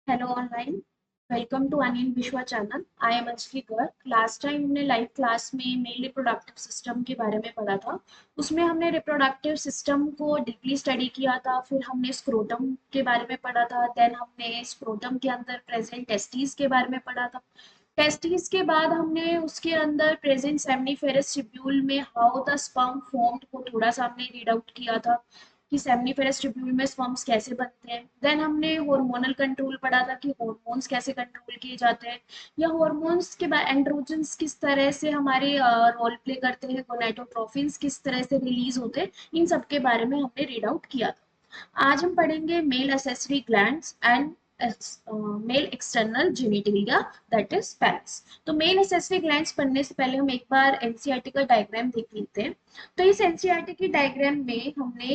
Hello online. Welcome to Anil Vishwa channel. I am Anjali Garg. Last time हमने live class में male reproductive system के बारे में पढ़ा था। उसमें हमने रिप्रोडक्टिव सिस्टम को डीपली स्टडी किया था। फिर हमने स्क्रोटम के बारे में पढ़ा था। देन हमने स्क्रोटम के अंदर प्रेजेंट टेस्टिस के बारे में पढ़ा था। टेस्टिस के बाद हमने उसके अंदर प्रेजेंट सेमनीफेरस ट्यूब्यूल में हाउ द स्पर्म फॉर्म्ड को थोड़ा सा हमने रीड आउट किया था कि सेमनीफेरस ट्यूब्यूल में स्पर्म्स कैसे बनते हैं। देन हमने हार्मोनल कंट्रोल पढ़ा था कि हार्मोन्स कैसे कंट्रोल किए जाते हैं, या हार्मोन्स के बाद एंड्रोजन्स किस तरह से हमारे रोल प्ले करते हैं, गोनाडोट्रोफिन्स किस तरह से रिलीज होते हैं। इन सब के बारे में हमने रीड आउट किया था। आज हम पढ़ेंगे male accessory glands and male external genitalia, that is पैल्स। तो मेल एसेसरी ग्लैंड्स पढ़ने से पहले हम एक बार एनसीईआरटी का डायग्राम देख लेते हैं। तो इस एनसीईआरटी की डायग्राम में हमने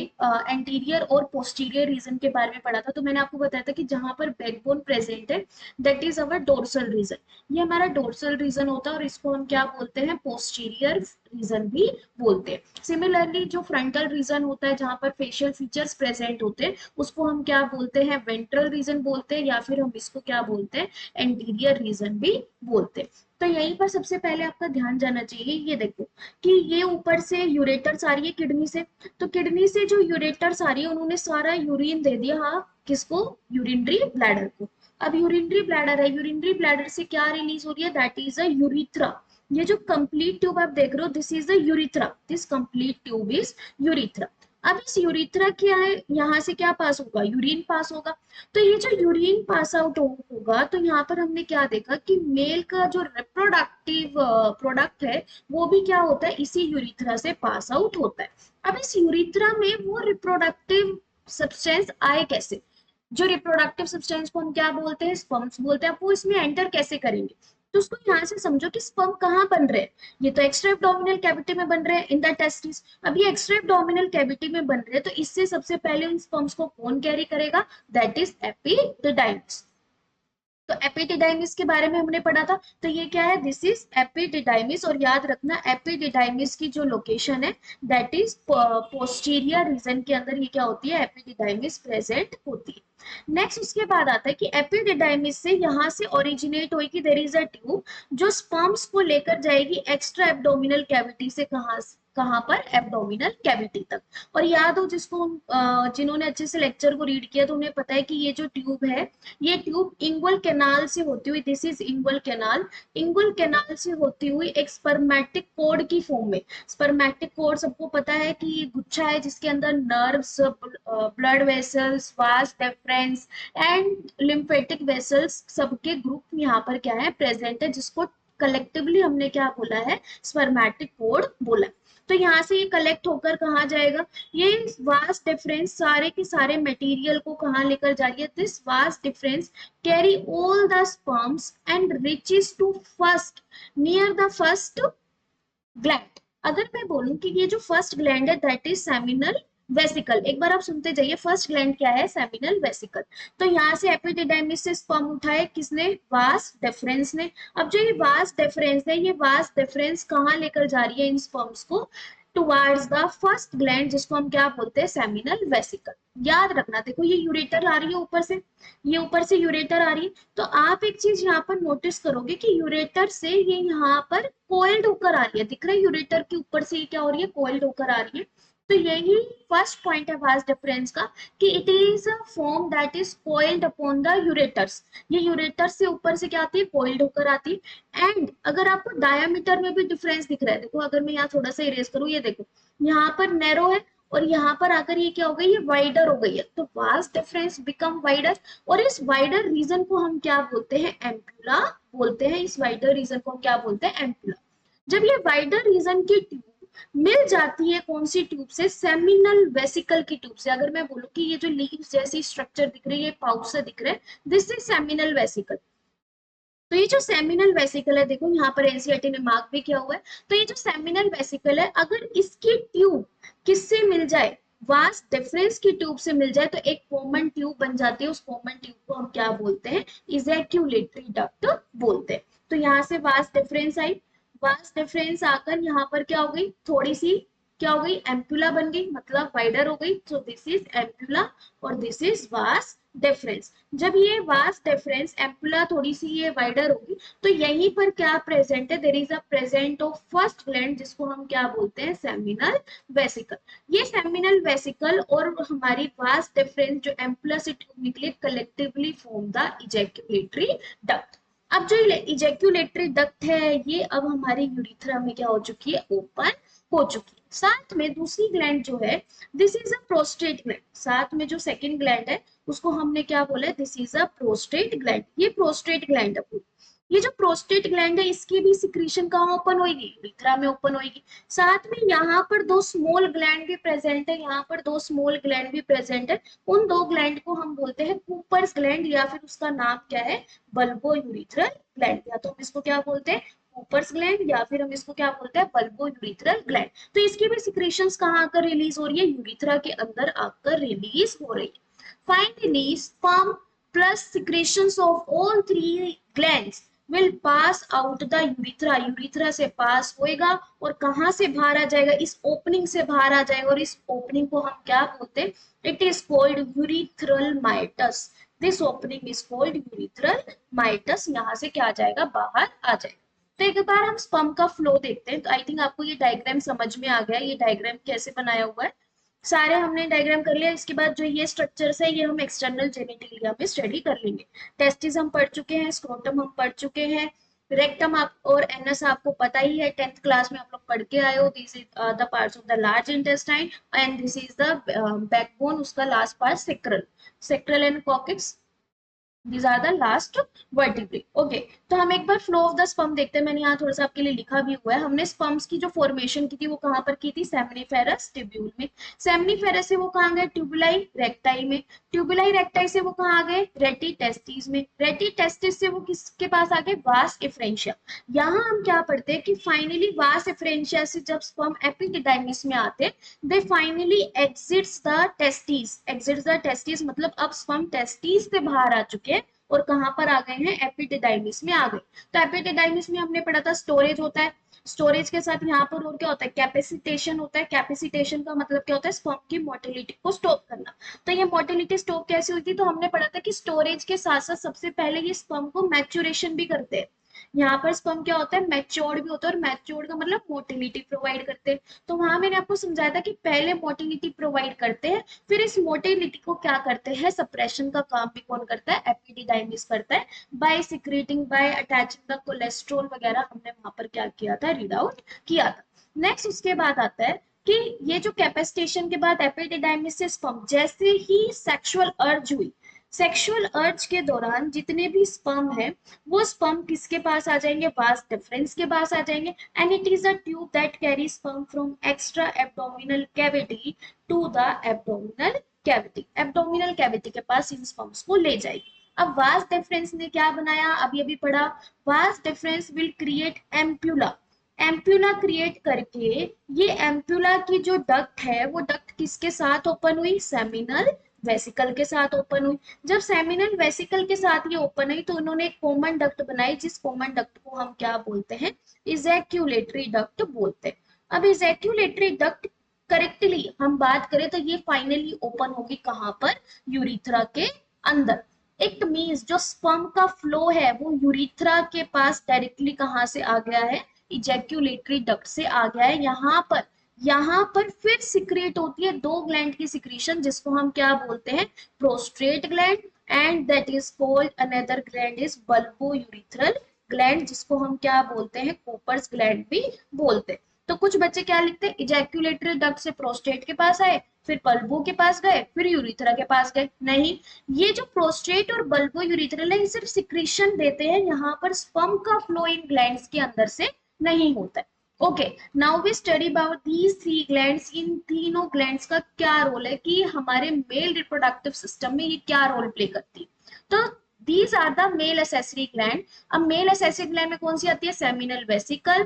एंटीरियर और पोस्टीरियर रीजन के बारे में पढ़ा था। तो मैंने आपको बताया था कि जहां पर बैकबोन प्रेजेंट है that is our dorsal region. ये हमारा डोर्सल रीजन होता है और इसको हम क्या बोलते हैं, पोस्टीरियर रीजन भी बोलते हैं। सिमिलरली जो फ्रंटल रीजन होता है जहां पर फेशियल फीचर्स प्रेजेंट होते हैं उसको हम क्या बोलते हैं, वेंट्रल रीजन बोलते हैं, या फिर हम इसको क्या बोलते हैं, एंटीरियर रीजन भी बोलते हैं। तो यहीं पर सबसे पहले आपका ध्यान जाना चाहिए, ये देखो कि ये ऊपर से यूरेटर्स आ रही है किडनी से। तो किडनी से जो यूरेटर्स आ रही है उन्होंने सारा यूरिन दे दिया, हाँ किसको, यूरिनरी ब्लैडर को। अब यूरिनरी ब्लैडर है, यूरिनरी ब्लैडर से क्या रिलीज हो रही है, दैट इज अ यूरिथ्रा। ये जो कंप्लीट ट्यूब आप देख रहे हो this is the urethra, this complete tube is urethra. अब इस यूरिथ्रा क्या है, यहाँ से क्या पास होगा, यूरिन पास होगा। तो ये जो यूरिन पास आउट होगा तो यहाँ पर हमने क्या देखा कि मेल का जो रिप्रोडक्टिव प्रोडक्ट है वो भी क्या होता है, इसी यूरिथ्रा से पास आउट होता है। अब इस यूरिथ्रा में वो रिप्रोडक्टिव सब्सटेंस आए कैसे, जो रिप्रोडक्टिव सब्सटेंस को हम क्या बोलते हैं, स्पर्म्स बोलते हैं। अब वो इसमें एंटर कैसे करेंगे, तो उसको यहाँ से समझो कि स्पर्म कहाँ बन रहे हैं। ये तो एक्स्ट्रा एब्डोमिनल कैविटी में बन रहे हैं, इन द टेस्टिस। अब ये एक्स्ट्रा एब्डोमिनल कैविटी में बन रहे हैं तो इससे सबसे पहले उन स्पर्म्स को कौन कैरी करेगा, दैट इज एपिडिडाइमिस। तो एपिडिडाइमिस के बारे में हमने पढ़ा था। तो ये क्या है, दिस इज एपिडिडाइमिस। और याद रखना एपिडिडाइमिस की जो लोकेशन है दैट इज पोस्टीरियर रीजन के अंदर ये क्या होती है, एपिडिडाइमिस प्रेजेंट होती है। नेक्स्ट उसके बाद आता है कि एपिडिडाइमिस से यहाँ से ओरिजिनेट होगी, देयर इज अ ट्यूब जो स्पर्म्स को लेकर जाएगी एक्स्ट्रा एब्डोमिनल कैविटी से कहाँ पर, एब्डोमिनल कैविटी तक। और याद हो जिसको जिन्होंने अच्छे से लेक्चर को रीड किया तो उन्हें पता है कि ये जो ट्यूब है ये ट्यूब इंगुअल कैनाल से होती हुई, this is inguinal canal, inguinal canal से होती हुई एक स्पर्मेटिक कोड की फॉर्म में। स्पर्मेटिक कोड सबको पता है कि ये गुच्छा है जिसके अंदर nerves, blood vessels, vas deferens and lymphatic vessels सबके ग्रुप यहाँ पर क्या है, प्रेजेंट है, जिसको कलेक्टिवली हमने क्या बोला है, स्पर्मेटिक कोड बोला। तो यहाँ से ये कलेक्ट होकर कहाँ जाएगा, ये वास्ट डिफरेंस सारे के सारे मटेरियल को कहाँ लेकर जा रही है, this vas deferens carry all the sperms and reaches to first near the first gland. अगर मैं बोलूं कि ये जो फर्स्ट ग्लैंड है दैट इज सेमिनल वेसिकल, एक बार आप सुनते जाइए, फर्स्ट ग्लैंड क्या है, सेमिनल वेसिकल। तो यहाँ से एपिडिडाइमिस से स्पर्म उठाए किसने, वास डेफरेंस ने। अब जो ये वास डेफरेंस है, ये वास डेफरेंस कहाँ लेकर जा रही है इन स्पर्म्स को, टुवर्ड्स द फर्स्ट ग्लैंड जिसको हम क्या बोलते हैं, सेमिनल वेसिकल। याद रखना, देखो ये यूरेटर आ रही है ऊपर से, ये ऊपर से यूरेटर आ रही है। तो आप एक चीज यहाँ पर नोटिस करोगे कि यूरेटर से ये यहाँ पर कोइल्ड होकर आ रही है, दिख रहा है यूरेटर के ऊपर से ये क्या हो रही है, कोइल्ड होकर आ रही है। तो यही फर्स्ट पॉइंट है वास डिफरेंस का कि it is a form that is coiled upon the ureters. ये यूरेटर से ऊपर से क्या आती है, कोइल्ड होकर आती है। एंड अगर आपको डायमीटर में भी डिफरेंस दिख रहा है, देखो अगर मैं यहाँ थोड़ा सा इरेज करूँ, ये देखो यहाँ पर नैरो है और यहाँ पर आकर ये क्या हो गई, ये वाइडर हो गई है। तो वास डिफरेंस बिकम वाइडर, और इस वाइडर रीजन को हम क्या बोलते हैं, एम्पुला बोलते हैं। इस वाइडर रीजन को हम क्या बोलते हैं, एम्पुला। जब ये वाइडर रीजन की ट्यूब मिल जाती है कौन सी ट्यूब से, सेमिनल वेसिकल की ट्यूब से। अगर मैं बोलूं कि ये जो लीव्स जैसी स्ट्रक्चर दिख रही है, पाउच से दिख रहा है, दिस इज सेमिनल वेसिकल। तो ये जो सेमिनल वेसिकल है, देखो यहाँ पर एनसीईआरटी ने मार्क भी किया हुआ है। तो ये जो सेमिनल वेसिकल है, अगर इसकी ट्यूब किससे मिल जाए, वास डिफरेंस की ट्यूब से मिल जाए तो एक कॉमन ट्यूब बन जाती है। उस कॉमन ट्यूब को हम क्या बोलते हैं, इजैक्यूलेटरी डक्ट बोलते हैं। तो यहाँ से vas difference I, vas deferens आकर यहाँ पर क्या हो गई, थोड़ी सी क्या हो गई, एम्पुला बन गई, मतलब वाइडर हो गई। सो दिस इज एम्पुला और दिस इज वास डिफरेंस। जब ये वास डिफरेंस एम्पुला थोड़ी सी ये वाइडर होगी तो यहीं पर क्या प्रेजेंट है, there is a present of first gland जिसको हम क्या बोलते हैं, सेमिनल वेसिकल। ये सेमिनल वेसिकल और हमारी वास डिफरेंस जो एम्पुला से ट्यूब निकले collectively form the ejaculatory duct. अब जो इजैक्यूलेटरी डक्ट है ये अब हमारी यूरिथ्रा में क्या हो चुकी है, ओपन हो चुकी है। साथ में दूसरी ग्लैंड जो है, this is a prostate gland. साथ में जो सेकंड ग्लैंड है उसको हमने क्या बोला है, this is a prostate gland. ये प्रोस्टेट ग्लैंड है। ये जो प्रोस्टेट ग्लैंड है इसकी भी सिक्रीशन कहाँ ओपन होगी, यूरिथ्रा में ओपन होगी। साथ में यहाँ पर दो स्मॉल ग्लैंड भी प्रेजेंट है, यहाँ पर दो स्मॉल ग्लैंड भी प्रेजेंट है। उन दो ग्लैंड को हम बोलते हैं कूपर्स ग्लैंड, या फिर उसका नाम क्या है, बल्बो यूरिथ्रल ग्लैंड। या तो हम इसको क्या बोलते हैं, कूपर्स ग्लैंड, या फिर हम इसको क्या बोलते हैं, बल्बो यूरिथ्रल ग्लैंड। तो इसकी भी सिक्रीशंस कहाँ आकर रिलीज हो रही है, यूरिथ्रा के अंदर आकर रिलीज हो रही है। Finally sperm plus secretions of all three glands will pass out the urethra। Urethra से पास होएगा और कहां से बाहर आ जाएगा, इस ओपनिंग से बाहर आ जाएगा। और इस ओपनिंग को हम क्या बोलते हैं, it is called urethral mites. This opening is called urethral mites. यहाँ से क्या आ जाएगा, बाहर आ जाएगा। तो एक बार हम स्पर्म का फ्लो देखते हैं। तो आई थिंक आपको ये डायग्राम समझ में आ गया, ये डायग्राम कैसे बनाया हुआ है। सारे हमने डायग्राम कर लिया। इसके बाद जो ये स्ट्रक्चर्स है ये हम एक्सटर्नल जेनिटलिया में स्टडी कर लेंगे। टेस्टिस हम पढ़ चुके हैं, स्क्रोटम हम पढ़ चुके हैं, रेक्टम आप और एनस आपको पता ही है, 10th क्लास में आप लोग पढ़ के आए हो। This is the parts of the large intestine and this is the backbone, उसका last part sacral, sacral and coccyx, these are the last vertebrae। Okay, तो हम एक बार फ्लो ऑफ द स्पर्म देखते हैं। मैंने यहाँ थोड़ा सा आपके लिए लिखा भी हुआ है। हमने स्पर्म्स की जो फॉर्मेशन की थी वो कहाँ पर की थी, सेमनीफेरस ट्यूब्यूल में। सेमनीफेरस से वो कहाँ गए, ट्यूबुलाई रेक्टाई में। ट्यूबुलाई रेक्टाई से वो कहाँ आ गए, रेटी टेस्टिस में। रेटी टेस्टिस से वो किसके पास आ गए, वास एफ्रेंशिया। यहाँ हम क्या पढ़ते हैं कि फाइनली वास एफ्रेंशिया से जब स्पर्म एपिडिडाइमिस में आते हैं, they finally exits the testis. Exits the testis मतलब अब स्पर्म टेस्टिस से बाहर आ चुके हैं और कहां पर आ गए हैं, एपिडिडाइमिस में आ गए। तो एपिडिडाइमिस में हमने पढ़ा था स्टोरेज होता है। स्टोरेज के साथ यहाँ पर और क्या होता है, कैपेसिटेशन होता है। कैपेसिटेशन का मतलब क्या होता है, स्पर्म की मोटिलिटी को स्टॉप करना। तो ये मोटिलिटी स्टॉप कैसे हुई थी, तो हमने पढ़ा था कि स्टोरेज के साथ साथ सबसे पहले ये स्पर्म को मैच्योरेशन भी करते हैं। यहाँ पर स्पर्म क्या होता है, मैच्योर्ड भी होता है। और मैच्योर्ड का मतलब मोटिलिटी प्रोवाइड करते हैं। तो वहां मैंने आपको समझाया था कि पहले मोटिलिटी प्रोवाइड करते हैं, फिर इस मोटिलिटी को क्या करते हैं, सप्रेशन का काम भी कौन करता है, एपिडिडाइमिस करता है, by secreting, by attaching the cholesterol वगैरह हमने वहां पर क्या किया था, रीड आउट किया था। नेक्स्ट उसके बाद आता है कि ये जो कैपेसिटेशन के बाद एपिडिडाइमिस से स्पर्म जैसे ही सेक्सुअल अर्ज हुई, सेक्सुअल अर्ज के दौरान जितने भी स्पर्म है वो स्पर्म किसके पास आ जाएंगे, वास डिफरेंस के पास आ जाएंगे। And it is a tube that carry sperm from extra abdominal cavity to the abdominal cavity. Abdominal cavity के पास इन स्पर्म्स को ले जाएगी। अब वास डिफरेंस ने क्या बनाया, अभी अभी पढ़ा, vas deferens will create ampulla. Ampulla create करके, ये एम्प्यूला की जो डक्ट है वो डक्ट किसके साथ ओपन हुई, सेमिनल वेसिकल के साथ ओपन हुई। जब सेमिनल वेसिकल के साथ ये ओपन हुई तो उन्होंने एक कॉमन डक्ट बनाई, जिस कॉमन डक्ट को हम क्या बोलते हैं, इजैक्यूलेटरी डक्ट बोलते हैं। अब इजैक्यूलेटरी डक्ट करेक्टली हम बात करें तो ये फाइनली ओपन होगी कहां पर, यूरिथ्रा के अंदर। इट मींस जो स्पर्म का फ्लो है वो यूरिथ्रा के पास डायरेक्टली कहां से आ गया है, इजैक्यूलेटरी डक्ट से आ गया है। यहाँ पर फिर सिक्रेट होती है दो ग्लैंड की सिक्रीशन, जिसको हम क्या बोलते हैं, prostate gland, and that is called another gland is bulbo urethral gland, जिसको हम क्या बोलते हैं, कूपर्स ग्लैंड भी बोलते हैं। तो कुछ बच्चे क्या लिखते हैं, इजैक्यूलेटरी डक्ट से प्रोस्टेट के पास आए, फिर बल्बो के पास गए, फिर यूरिथ्रा के पास गए। नहीं, ये जो प्रोस्टेट और बल्बो यूरिथ्रल है ये सिर्फ सिक्रीशन देते हैं, यहाँ पर स्पर्म का फ्लो इन ग्लैंड्स के अंदर से नहीं होता है। Okay, now we study about these three glands. इन तीनों ग्लैंड्स का क्या रोल है कि हमारे मेल रिप्रोडक्टिव सिस्टम में ये क्या रोल प्ले करती है। तो these are the male accessory gland. अब मेल एसेसरी ग्लैंड में कौन सी आती है, seminal vesicle,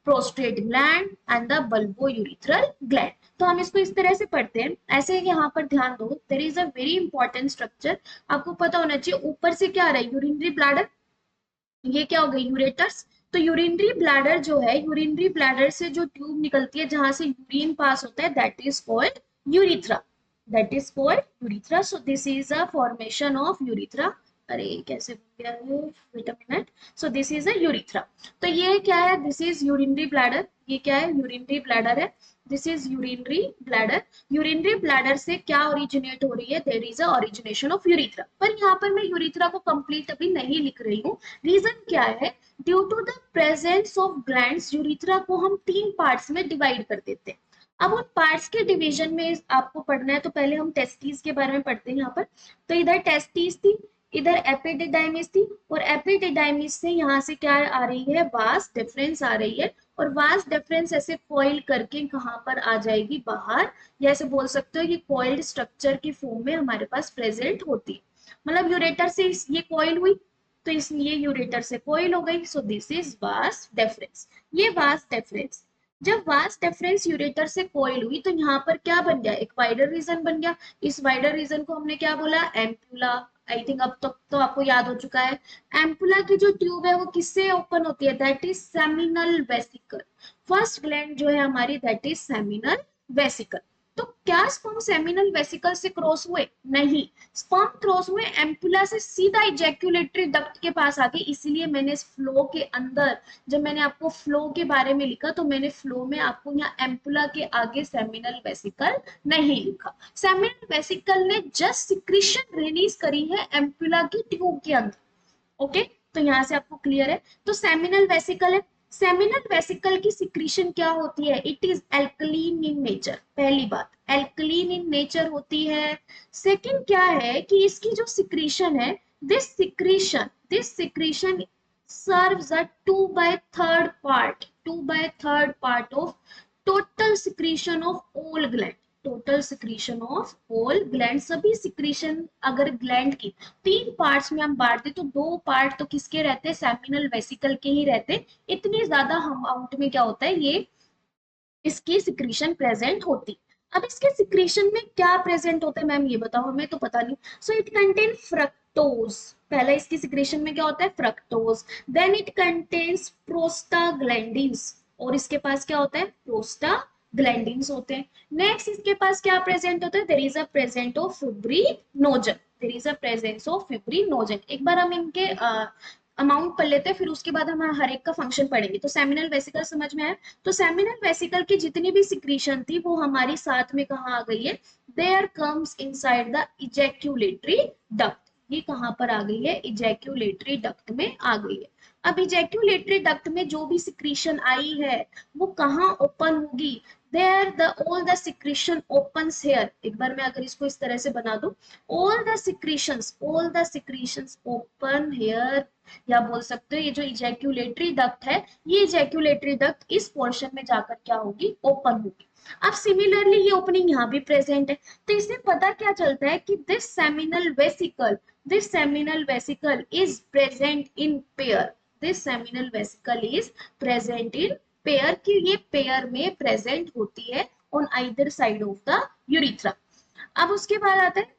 prostate gland and the bulbourethral gland. तो हम इसको इस तरह से पढ़ते हैं, ऐसे यहाँ पर ध्यान दो, there is a very important structure, आपको पता होना चाहिए। ऊपर से क्या आ रहा है, यूरिनरी ब्लैडर, ये क्या हो गई, यूरेटर्स। तो यूरिनरी ब्लैडर जो है, यूरिनरी ब्लैडर से जो ट्यूब निकलती है जहां से यूरिन पास होता है, that is called urethra. that is called urethra. So this is a formation of urethra. अरे कैसे बन गया है, wait a minute. So this is a urethra. तो ये क्या है, this is urinary bladder. ये क्या है, urinary bladder है. This is urinary bladder. Urinary bladder से क्या originate हो रही है, there is a origination of urethra. पर यहाँ पर मैं urethra को complete अभी नहीं लिख रही हूँ. Reason क्या है, due to the presence of glands, urethra को हम 3 parts में divide कर देते हैं. अब उन पार्ट्स के डिवीजन में आपको पढ़ना है, तो पहले हम टेस्टिस के बारे में पढ़ते हैं यहाँ पर. तो इधर टेस्टिस थी, इधर एपिडिडाइमिस थी, और एपिडिडाइमिस से यहाँ से क्या आ रही है, वास डिफरेंस आ रही है, और वास डिफरेंस ऐसे कॉइल करके कहाँ पर आ जाएगी, बाहर, या ऐसे बोल सकते हो ये कॉइल्ड स्ट्रक्चर की फॉर्म में हमारे पास प्रेजेंट होती है. मतलब यूरेटर से ये कॉइल हुई, तो इसलिए यूरेटर से कॉइल हो गई. सो दिस इज वास डिफरेंस. ये वास डिफरेंस, जब वास डिफरेंस यूरेटर से कॉइल हुई तो यहाँ पर क्या बन गया, एक वाइडर रीजन बन गया. इस वाइडर रीजन को हमने क्या बोला, एम्पुला. आई थिंक अब तक तो आपको याद हो चुका है. एम्पुला की जो ट्यूब है वो किससे ओपन होती है, that is seminal vesicle. First gland जो है हमारी, दैट इज सेमिनल वेसिकल. तो क्या स्पर्म सेमिनल वेसिकल से क्रॉस हुए, नहीं. स्पर्म क्रॉस हुए एम्पुला से सीधा इजैक्यूलेटरी डक्ट के पास आ गए. इसीलिए मैंने इस फ्लो के अंदर, जब मैंने आपको फ्लो के बारे में लिखा, तो मैंने फ्लो में आपको यहाँ एम्पुला के आगे सेमिनल वेसिकल नहीं लिखा. सेमिनल वेसिकल ने जस्ट सिक्रीशन रिलीज करी है एम्पुला की ट्यूब के अंदर. ओके, तो यहाँ से आपको क्लियर है. तो सेमिनल वेसिकल है. सेमिनल वेसिकल की सिक्रीशन क्या होती है, it is alkaline in nature. पहली बात, एल्कलीन इन नेचर होती है. सेकंड क्या है कि इसकी जो सिक्रीशन है, this secretion serves a 2/3 part of total secretion of all gland. Total secretion of all gland. सभी सिक्रीशन अगर ग्लैंड की 3 पार्ट्स में हम बांटते तो 2 पार्ट तो किसके रहते हैं, सेमिनल वेसिकल के ही रहते. इतनी ज्यादा अमाउंट में क्या होता है, ये इसकी सिक्रीशन प्रेजेंट होती. अब इसके सिक्रीशन में क्या प्रेजेंट होता है मैम, ये बताओ, हमें तो पता नहीं. So it contain fructose. पहला इसकी सिक्रीशन में क्या होता है, fructose. Then it contains prostaglandins, और इसके पास क्या होता है, प्रोस्टाग्लैंडिन्स होते हैं. नेक्स्ट इसके पास क्या प्रेजेंट होता है, there is a present of fibrinogen. There is a presence of fibrinogen. एक बार हम इनके अमाउंट पढ़ लेते हैं, फिर उसके बाद हम हर एक का फंक्शन पढ़ेंगे. तो सेमिनल वेसिकल समझ में आया. तो सेमिनल वेसिकल की जितनी भी सिक्रीशन थी वो हमारी साथ में कहाँ आ गई है, there comes inside the ejaculatory duct. ये कहाँ पर आ गई है, इजैक्यूलेटरी डक्ट में आ गई है. अब इजैक्यूलेटरी डक्ट में जो भी सिक्रीशन आई है वो कहाँ ओपन होगी, there the all the secretion opens here. एक बार मैं अगर इसको इस तरह से बना दूं, all the secretions open here, या बोल सकते हो ये जो इजैक्यूलेटरी डक्ट है, ये इजैक्यूलेटरी डक्ट इस पोर्शन में जाकर क्या होगी, ओपन होगी. अब सिमिलरली ये ओपनिंग यहाँ भी प्रेजेंट है. तो इससे पता क्या चलता है कि this seminal vesicle is present in pair. This seminal vesicle is present in pair, कि ये पेयर में प्रेजेंट होती है on either side of the urethra. अब उसके बाद आता है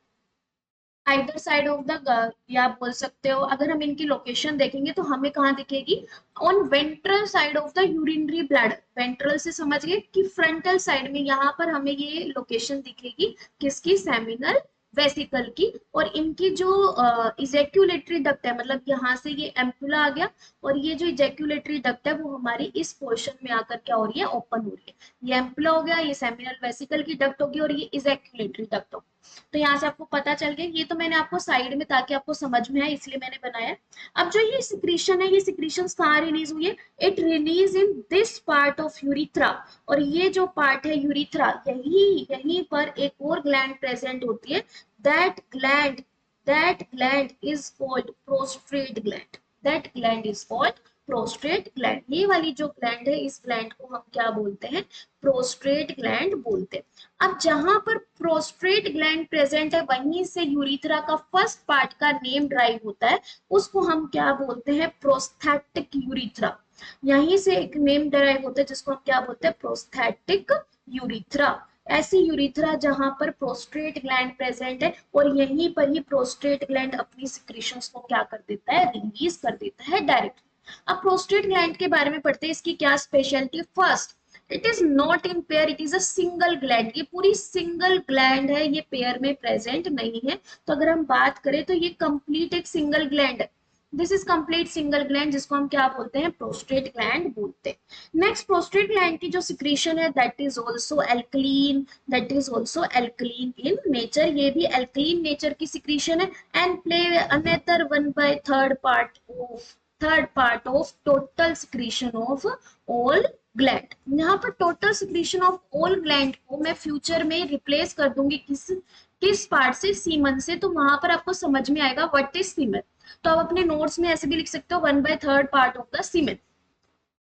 आइदर साइड ऑफ द, या आप बोल सकते हो, अगर हम इनकी लोकेशन देखेंगे तो हमें कहाँ दिखेगी, on ventral side of the urinary bladder. Ventral से समझ गए कि फ्रंटल साइड में, यहाँ पर हमें ये लोकेशन दिखेगी किसकी, सेमिनल वेसिकल की. और इनकी जो इजैक्यूलेटरी डक्ट है, मतलब यहाँ से ये एम्पुला आ गया, और ये जो इजैक्यूलेटरी डक्ट है वो हमारी इस पोर्शन में आकर क्या हो रही है, ओपन हो रही है. ये एम्पुला हो गया, ये सेमिनल वेसिकल की डक्ट होगी, और ये इजैक्यूलेटरी डक्ट होगी. तो यहाँ से आपको पता चल गया. ये तो मैंने आपको साइड में, ताकि आपको समझ में आए, इसलिए मैंने बनाया. अब जो ये सिक्रीशन है, ये सिक्रीशन कहाँ रिलीज हुई है, it release in this part of urethra. और ये जो पार्ट है यूरिथ्रा, यहीं पर एक और ग्लैंड प्रेजेंट होती है. That gland is called prostate gland. That gland is called prostate gland. ये वाली जो ग्लैंड है, इस ग्लैंड को हम क्या बोलते हैं, प्रोस्ट्रेट ग्लैंड बोलते हैं. अब जहां पर प्रोस्ट्रेट ग्लैंड प्रेजेंट है, वहीं से यूरिथ्रा का फर्स्ट पार्ट का नेम ड्राइव होता है. उसको हम क्या बोलते हैं, प्रोस्थेटिक यूरिथ्रा. यहीं से एक नेम ड्राइव होता है जिसको हम क्या बोलते हैं, प्रोस्थेटिक यूरिथ्रा. ऐसी यूरिथ्रा जहां पर प्रोस्ट्रेट ग्लैंड प्रेजेंट है, और यहीं पर ही प्रोस्ट्रेट ग्लैंड अपनी सिक्रीशंस को क्या कर देता है, रिलीज कर देता है डायरेक्ट. अब प्रोस्टेट ग्लैंड के बारे में पढ़ते हैं, इसकी क्या speciality. First, it is not in pair, it is a single gland, ये पूरी सिंगल ग्लैंड है, ये पेयर में प्रेजेंट नहीं है। तो अगर हम बात करें तो ये कंप्लीट एक सिंगल ग्लैंड है, this is complete single gland, जिसको हम क्या बोलते हैं, प्रोस्टेट ग्लैंड बोलते हैं। नेक्स्ट, प्रोस्टेट ग्लैंड की जो सिक्रीशन है that is also alkaline, that is also alkaline in nature, ये भी एल्कलीन नेचर की सिक्रीशन है, and play another 1/3 part of total secretion of all gland. यहाँ पर total secretion of all gland को मैं फ्यूचर में रिप्लेस कर दूंगी किस पार्ट से, सीमन से, तो वहां पर आपको समझ में आएगा व्हाट इज सीमन। तो आप अपने नोट्स में ऐसे भी लिख सकते हो 1/3 part ऑफ द सीमन,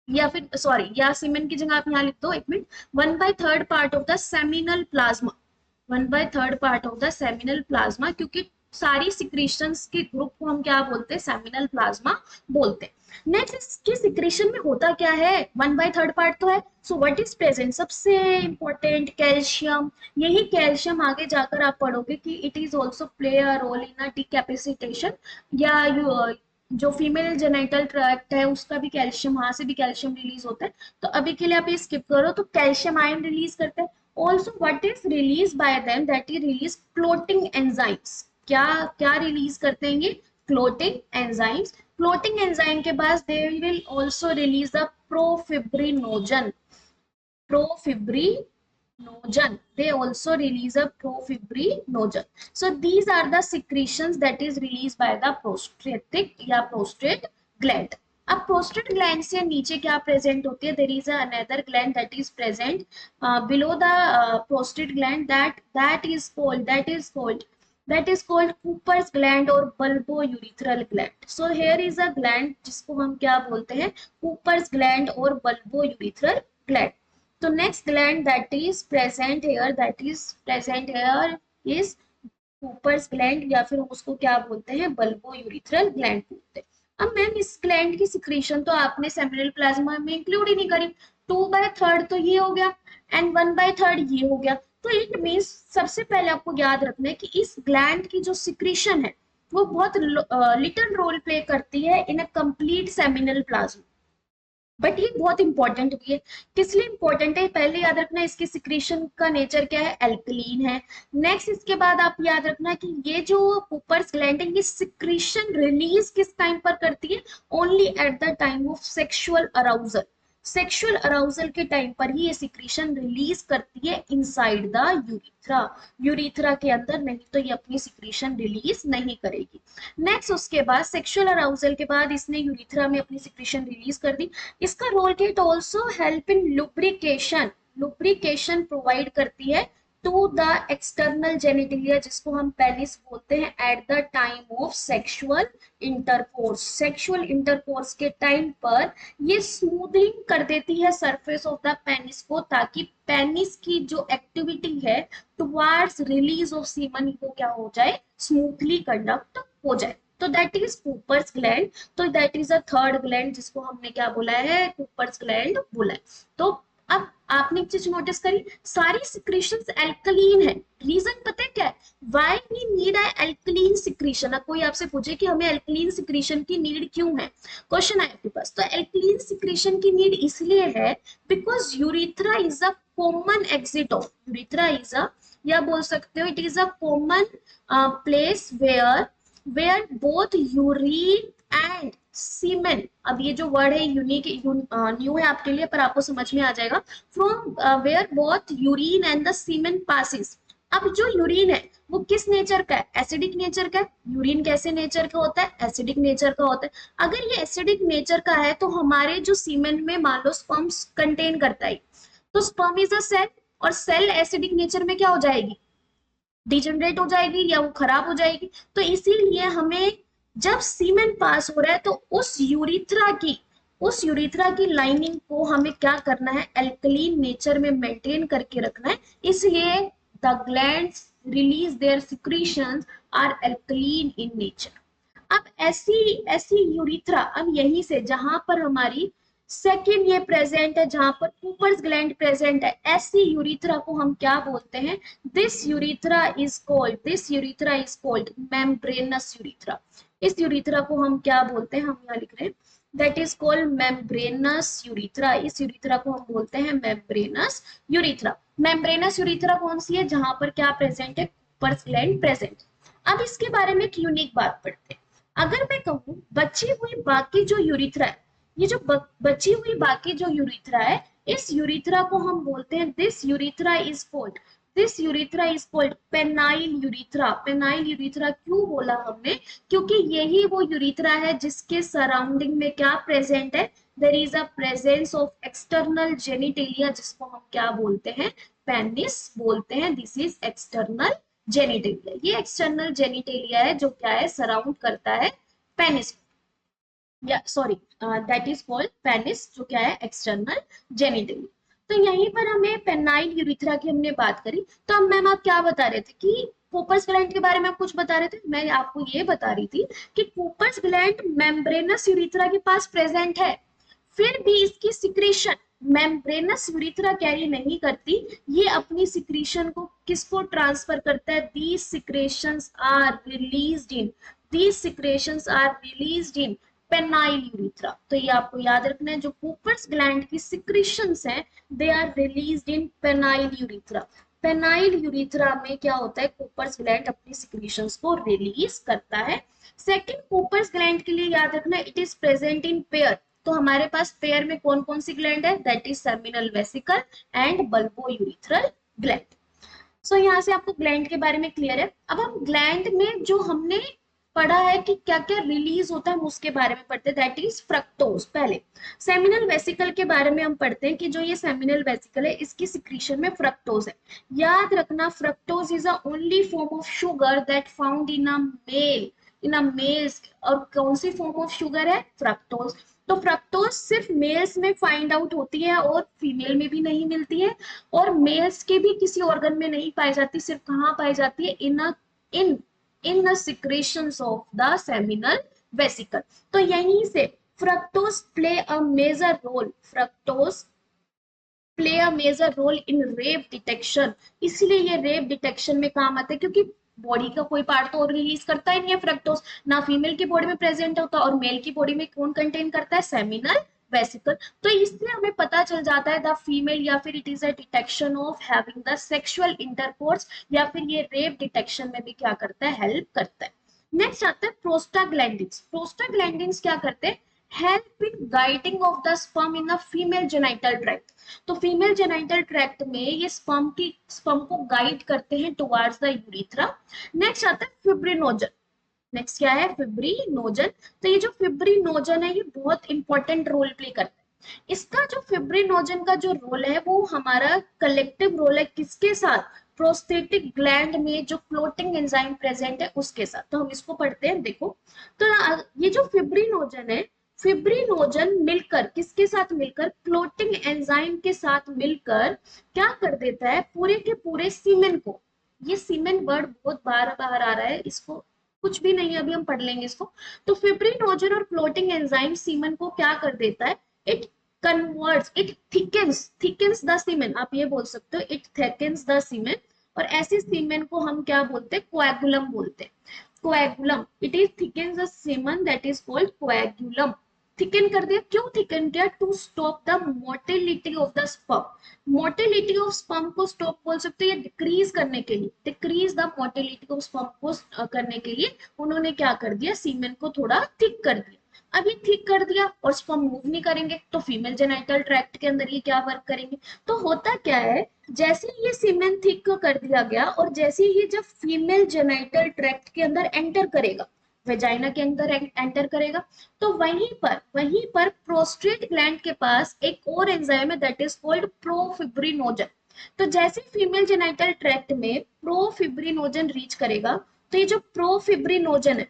या फिर सॉरी, या सीमन की जगह आप यहाँ लिख दो, 1 minute, 1/3 part of the seminal plasma, 1/3 part of the seminal plasma, क्योंकि सारी सिक्रीशंस के ग्रुप को हम क्या बोलते हैं, सेमिनल प्लाज्मा बोलते हैं। नेक्स्ट, इसके सिक्रीशन में होता क्या है, 1/3 part तो है, सो व्हाट इज प्रेजेंट, सबसे इंपॉर्टेंट कैल्शियम। यही कैल्शियम आगे जाकर आप पढ़ोगे कि it is also play a role in a decapacitation, या जो फीमेल जेनिटल ट्रैक्ट है उसका भी कैल्शियम, वहां से भी कैल्शियम रिलीज होता है। तो अभी के लिए आप ये स्किप करो, तो कैल्शियम आयन रिलीज करते हैं। Also what is release by them, that is release clotting enzymes, क्या क्या रिलीज करते हैं ये, क्लोटिंग एंजाइम्स। क्लोटिंग एंजाइम के बाद they will also release the profibrinogen, profibrinogen, they also release a profibrinogen. So these are the secretions that is released by the prostatic या prostate gland. अब prostate gland से नीचे क्या present होती है, there is another gland that is present below the prostate gland, that is called Cooper's gland और bulbourethral gland. So here is a gland जिसको हम क्या बोलते हैं, Cooper's gland और bulbourethral gland. तो next gland that is present here is Cowper's gland, या फिर उसको क्या बोलते हैं, बल्बोयूरिथ्रल ग्लैंड बोलते हैं। अब मैम इस ग्लैंड की सिक्रीशन तो आपने सेमिनल प्लाज्मा में इंक्लूड ही नहीं करी, 2/3 तो ये हो गया एंड 1/3 ये हो गया, तो इट मीन्स सबसे पहले आपको याद रखना है कि इस ग्लैंड की जो सिक्रीशन है वो बहुत लिटिल रोल प्ले करती है in a complete seminal plasma, but ये बहुत इंपॉर्टेंट भी है। किस लिए इंपॉर्टेंट है, पहले याद रखना इसकी सिक्रीशन का नेचर क्या है, एल्कलीन है। नेक्स्ट, इसके बाद आप याद रखना कि ये जो कूपर्स ग्लैंड है ये सिक्रीशन रिलीज किस टाइम पर करती है, only at the time of sexual arousal, sexual arousal के टाइम पर ही ये सिक्रीशन रिलीज करती है इनसाइड द यूरिथ्रा, यूरिथ्रा के अंदर, नहीं तो ये अपनी सिक्रीशन रिलीज नहीं करेगी। नेक्स्ट, उसके बाद सेक्सुअल अराउजल के बाद इसने यूरिथ्रा में अपनी सिक्रीशन रिलीज कर दी। इसका रोल क्या है, it also help in lubrication, lubrication provide करती है टू द एक्सटर्नल जेनिटलिया, जिसको हम पेनिस बोलते हैं, at the time of sexual intercourse, sexual intercourse के टाइम पर ये स्मूथिंग कर देती है सरफेस ऑफ द पेनिस को, ताकि पेनिस की जो एक्टिविटी है टुवार्ड्स रिलीज ऑफ सीमन को क्या हो जाए, स्मूथली कंडक्ट हो जाए। तो दैट इज कूपर्स ग्लैंड, तो that is a third gland जिसको हमने क्या बोला है, कूपर्स ग्लैंड बोला है। तो अब आपने एक चीज नोटिस करी, सारी सिक्रीशंस एल्कलीन है, रीजन पता है क्या है, why we need a alkaline secretion. अब कोई आपसे पूछे कि हमें एल्कलीन सिक्रीशन की नीड क्यों है, क्वेश्चन है आपके पास, तो एल्कलीन सिक्रीशन की नीड इसलिए है because urethra is a common exit of, urethra is a, या बोल सकते हो it is a common place where both urine and semen, अब ये जो वर्ड है यूनिक न्यू है आपके लिए पर आपको समझ में आ जाएगा, from where both urine and the semen passes. अब जो यूरिन है वो किस नेचर का है, एसिडिक नेचर का है। यूरिन कैसे नेचर का होता है, एसिडिक नेचर का होता है। अगर ये एसिडिक नेचर का है तो हमारे जो सीमेन में मान लो स्पर्म कंटेन करता है, तो स्पर्म इज अ सेल, और सेल एसिडिक नेचर में क्या हो जाएगी, डिजनरेट हो जाएगी या वो खराब हो जाएगी। तो इसीलिए हमें जब सीमेन पास हो रहा है तो उस यूरिथ्रा की लाइनिंग को हमें क्या करना है, एल्कलीन नेचर में मेंटेन करके रखना है, इसलिए the glands release their secretions are alkaline in nature. अब ऐसी ऐसी यूरिथ्रा, अब यहीं से जहां पर हमारी सेकेंड ये प्रेजेंट है, जहां पर कूपर्स ग्लैंड प्रेजेंट है, ऐसी यूरिथ्रा को हम क्या बोलते हैं, this urethra is called membranes urethra. इस यूरिथ्रा को हम क्या बोलते हैं, हम यहाँ लिख रहे हैं that is called membranes urethra. इस यूरिथ्रा को हम बोलते हैं मेम्ब्रेनस यूरिथ्रा। मेम्ब्रेनस यूरिथ्रा कौन सी है, जहां पर क्या प्रेजेंट है, कूपर्स ग्लैंड प्रेजेंट। अब इसके बारे में एक यूनिक बात पढ़ते हैं। अगर मैं कहूँ बची हुई बाकी जो यूरिथ्रा है, ये जो बची हुई बाकी जो यूरिथ्रा है, इस यूरिथ्रा को हम बोलते हैं this urethra is called, this urethra is called penile urethra. Penile urethra क्यों बोला हमने, क्योंकि यही वो यूरिथ्रा है जिसके सराउंडिंग में क्या प्रेजेंट है, there is a presence of external genitalia, जिसको हम क्या बोलते हैं, पेनिस बोलते हैं। This is external genitalia. ये एक्सटर्नल जेनिटेलिया है जो क्या है, सराउंड करता है पेनिस, या sorry that is called penis, जो क्या है, एक्सटर्नल जेनिटली। तो यहीं पर हमें पेनाइल यूरिथ्रा की हमने बात करी। तो अब मैम आप क्या बता रहे थे कि कूपर्स ग्लैंड के बारे में आप कुछ बता रहे थे, मैं आपको ये बता रही थी कि कूपर्स ग्लैंड मेम्ब्रेनस यूरिथ्रा के पास प्रेजेंट है, फिर भी इसकी सिक्रीशन मेम्ब्रेनस यूरिथ्रा कैरी नहीं करती, ये अपनी सिक्रीशन को किसको ट्रांसफर करता है, these secretions are released in, these secretions are released in penile urethra. तो ये आपको याद रखना है, जो कूपर्स ग्लैंड की सिक्रीशंस हैं they are released in penile urethra. Penile urethra में क्या होता है, कूपर्स ग्लैंड अपनी सिक्रीशंस को रिलीज करता है। सेकंड, कूपर्स ग्लैंड के लिए याद रखना, it is present in pair. तो हमारे पास पेयर में कौन कौन सी ग्लैंड है, that is seminal vesicle and bulbourethral gland. So यहाँ से आपको ग्लैंड के बारे में क्लियर है। अब हम ग्लैंड में जो हमने पढ़ा है कि क्या क्या रिलीज होता है, हम उसके बारे में पढ़ते हैं, दैट इज फ्रक्टोज। पहले सेमिनल वेसिकल के बारे में हम पढ़ते हैं कि जो ये सेमिनल वेसिकल है इसकी सिक्रीशन में फ्रक्टोज है। याद रखना, fructose is a only form of sugar that found in a male, in a males. और कौन सी फॉर्म ऑफ शुगर है, फ्रक्टोज। तो फ्रक्टोज सिर्फ मेल्स में फाइंड आउट होती है और फीमेल में भी नहीं मिलती है, और मेल्स के भी किसी ऑर्गन में नहीं पाई जाती, सिर्फ कहाँ पाई जाती है, in in the secretions of the seminal vesicle. तो यहीं से fructose play a major role, fructose play a major role in rape detection. इसलिए ये रेप डिटेक्शन में काम आता है, क्योंकि बॉडी का कोई पार्ट तो और रिलीज करता ही नहीं है फ्रक्टोज, ना फीमेल की बॉडी में प्रेजेंट होता, और मेल की बॉडी में कौन कंटेन करता है, सेमिनल वेसिकल। तो इससे हमें पता चल जाता है द फीमेल, या फिर it is a detection of having the sexual intercourse, या फिर ये रेप डिटेक्शन में भी क्या करता है, हेल्प करता है। नेक्स्ट आता है प्रोस्टाग्लैंडिन्स। प्रोस्टाग्लैंडिन्स क्या करते हैं, help in guiding of the sperm in the female genital tract. तो फीमेल जेनाइटल ट्रैक्ट में ये स्पर्म को गाइड करते हैं टुवर्ड्स द यूरिथ्रा। नेक्स्ट आता है फिब्रिनोजन। नेक्स्ट क्या है, फिब्रिनोजन। तो ये जो फिब्रिनोजन है ये बहुत इंपॉर्टेंट रोल प्ले करता है। इसका जो फिब्रिनोजन का जो रोल है वो हमारा कलेक्टिव रोल है, किसके साथ, प्रोस्थेटिक ग्लैंड में जो क्लोटिंग एंजाइम प्रेजेंट है उसके साथ। तो हम इसको पढ़ते हैं, देखो। तो ये जो फिब्रिनोजन है, फिब्रिनोजन मिलकर किसके साथ मिलकर, क्लोटिंग एंजाइम के साथ मिलकर क्या कर देता है, पूरे के पूरे सीमेन को, ये सीमेन वर्ड बहुत बार बार आ रहा है, इसको कुछ भी नहीं, अभी हम पढ़ लेंगे इसको। तो फिब्रिनोजन और क्लोटिंग एंजाइम सीमेन को क्या कर देता है, it converts, it thickens the semen, आप ये बोल सकते हो, इट थिकन्स द सीमेन। और ऐसे सीमेन को हम क्या बोलते हैं, कोएगुलम बोलते हैं। Coagulum, it is thickens the semen, that is called coagulum. Thicken कर दिया, क्यों थिकन किया, to stop the motility of the sperm. Motility of sperm को स्टॉप बोल सकते हैं, डिक्रीज करने के लिए, decrease the motility of sperm को करने के लिए उन्होंने क्या कर दिया, सीमेन को थोड़ा थिक कर दिया। अब ये थिक कर दिया और स्पर्म मूव नहीं करेंगे, तो फीमेल जेनाइटल ट्रैक्ट के अंदर ये क्या वर्क करेंगे। तो होता क्या है, जैसे ये सीमेन थिक कर दिया गया और जैसे ये जब फीमेल जेनाइटल ट्रैक्ट के अंदर एंटर करेगा, वेजाइना के अंदर एंटर करेगा, तो वहीं पर प्रोस्टेट ग्लैंड के पास एक और एंजाइम है, दैट इज कॉल्ड प्रोफिब्रिनोजन। तो जैसे फीमेल जेनाइटल ट्रैक्ट में प्रोफिब्रिनोजन रीच करेगा, तो ये जो प्रोफिब्रिनोजन है,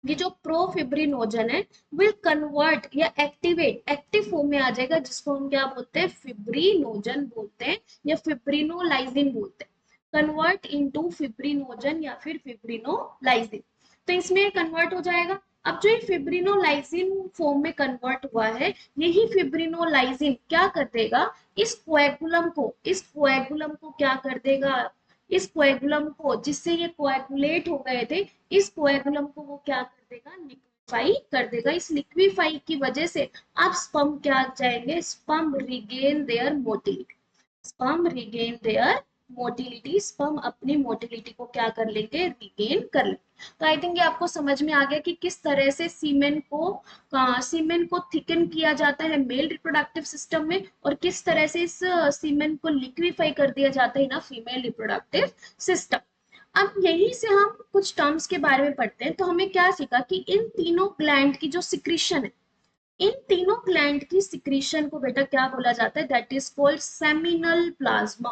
ये जो प्रोफिब्रिनोजन है विल कन्वर्ट या एक्टिवेट, एक्टिव फॉर्म में आ जाएगा, जिसको हम क्या बोलते हैं, फिब्रिनोजन बोलते हैं, या फिब्रिनोलाइसिन बोलते हैं। कन्वर्ट इनटू फिब्रिनोजन या फिर फिब्रिनोलाइसिन, तो इसमें कन्वर्ट हो जाएगा। अब जो ये फिब्रिनोलाइसिन फॉर्म में कन्वर्ट हुआ है, यही फिब्रिनोलाइसिन क्या कर देगा, इस कोएगुलम को क्या कर देगा, इस कोएगुलम को, जिससे ये कोएगुलेट हो गए थे, इस कोएगुलम को वो क्या कर देगा, लिक्विफाई कर देगा। इस लिक्विफाई की वजह से अब स्पर्म क्या जाएंगे, sperm regain their motility, sperm regain their motility, sperm अपनी मोटिलिटी को क्या कर लेंगे, रिगेन कर लेंगे। तो आई थिंक ये आपको समझ में आ गया कि किस तरह से सीमेन को थिकन किया जाता है मेल रिप्रोडक्टिव सिस्टम में, और किस तरह से इस सीमेन को लिक्विफाई कर दिया जाता है ना फीमेल रिप्रोडक्टिव सिस्टम। अब यहीं से हम कुछ टर्म्स के बारे में पढ़ते हैं। तो हमें क्या सीखा कि इन तीनों ग्लैंड की जो सिक्रीशन है, इन तीनों ग्लैंड की सिक्रीशन को बेटा क्या बोला जाता है, that is called seminal plasma.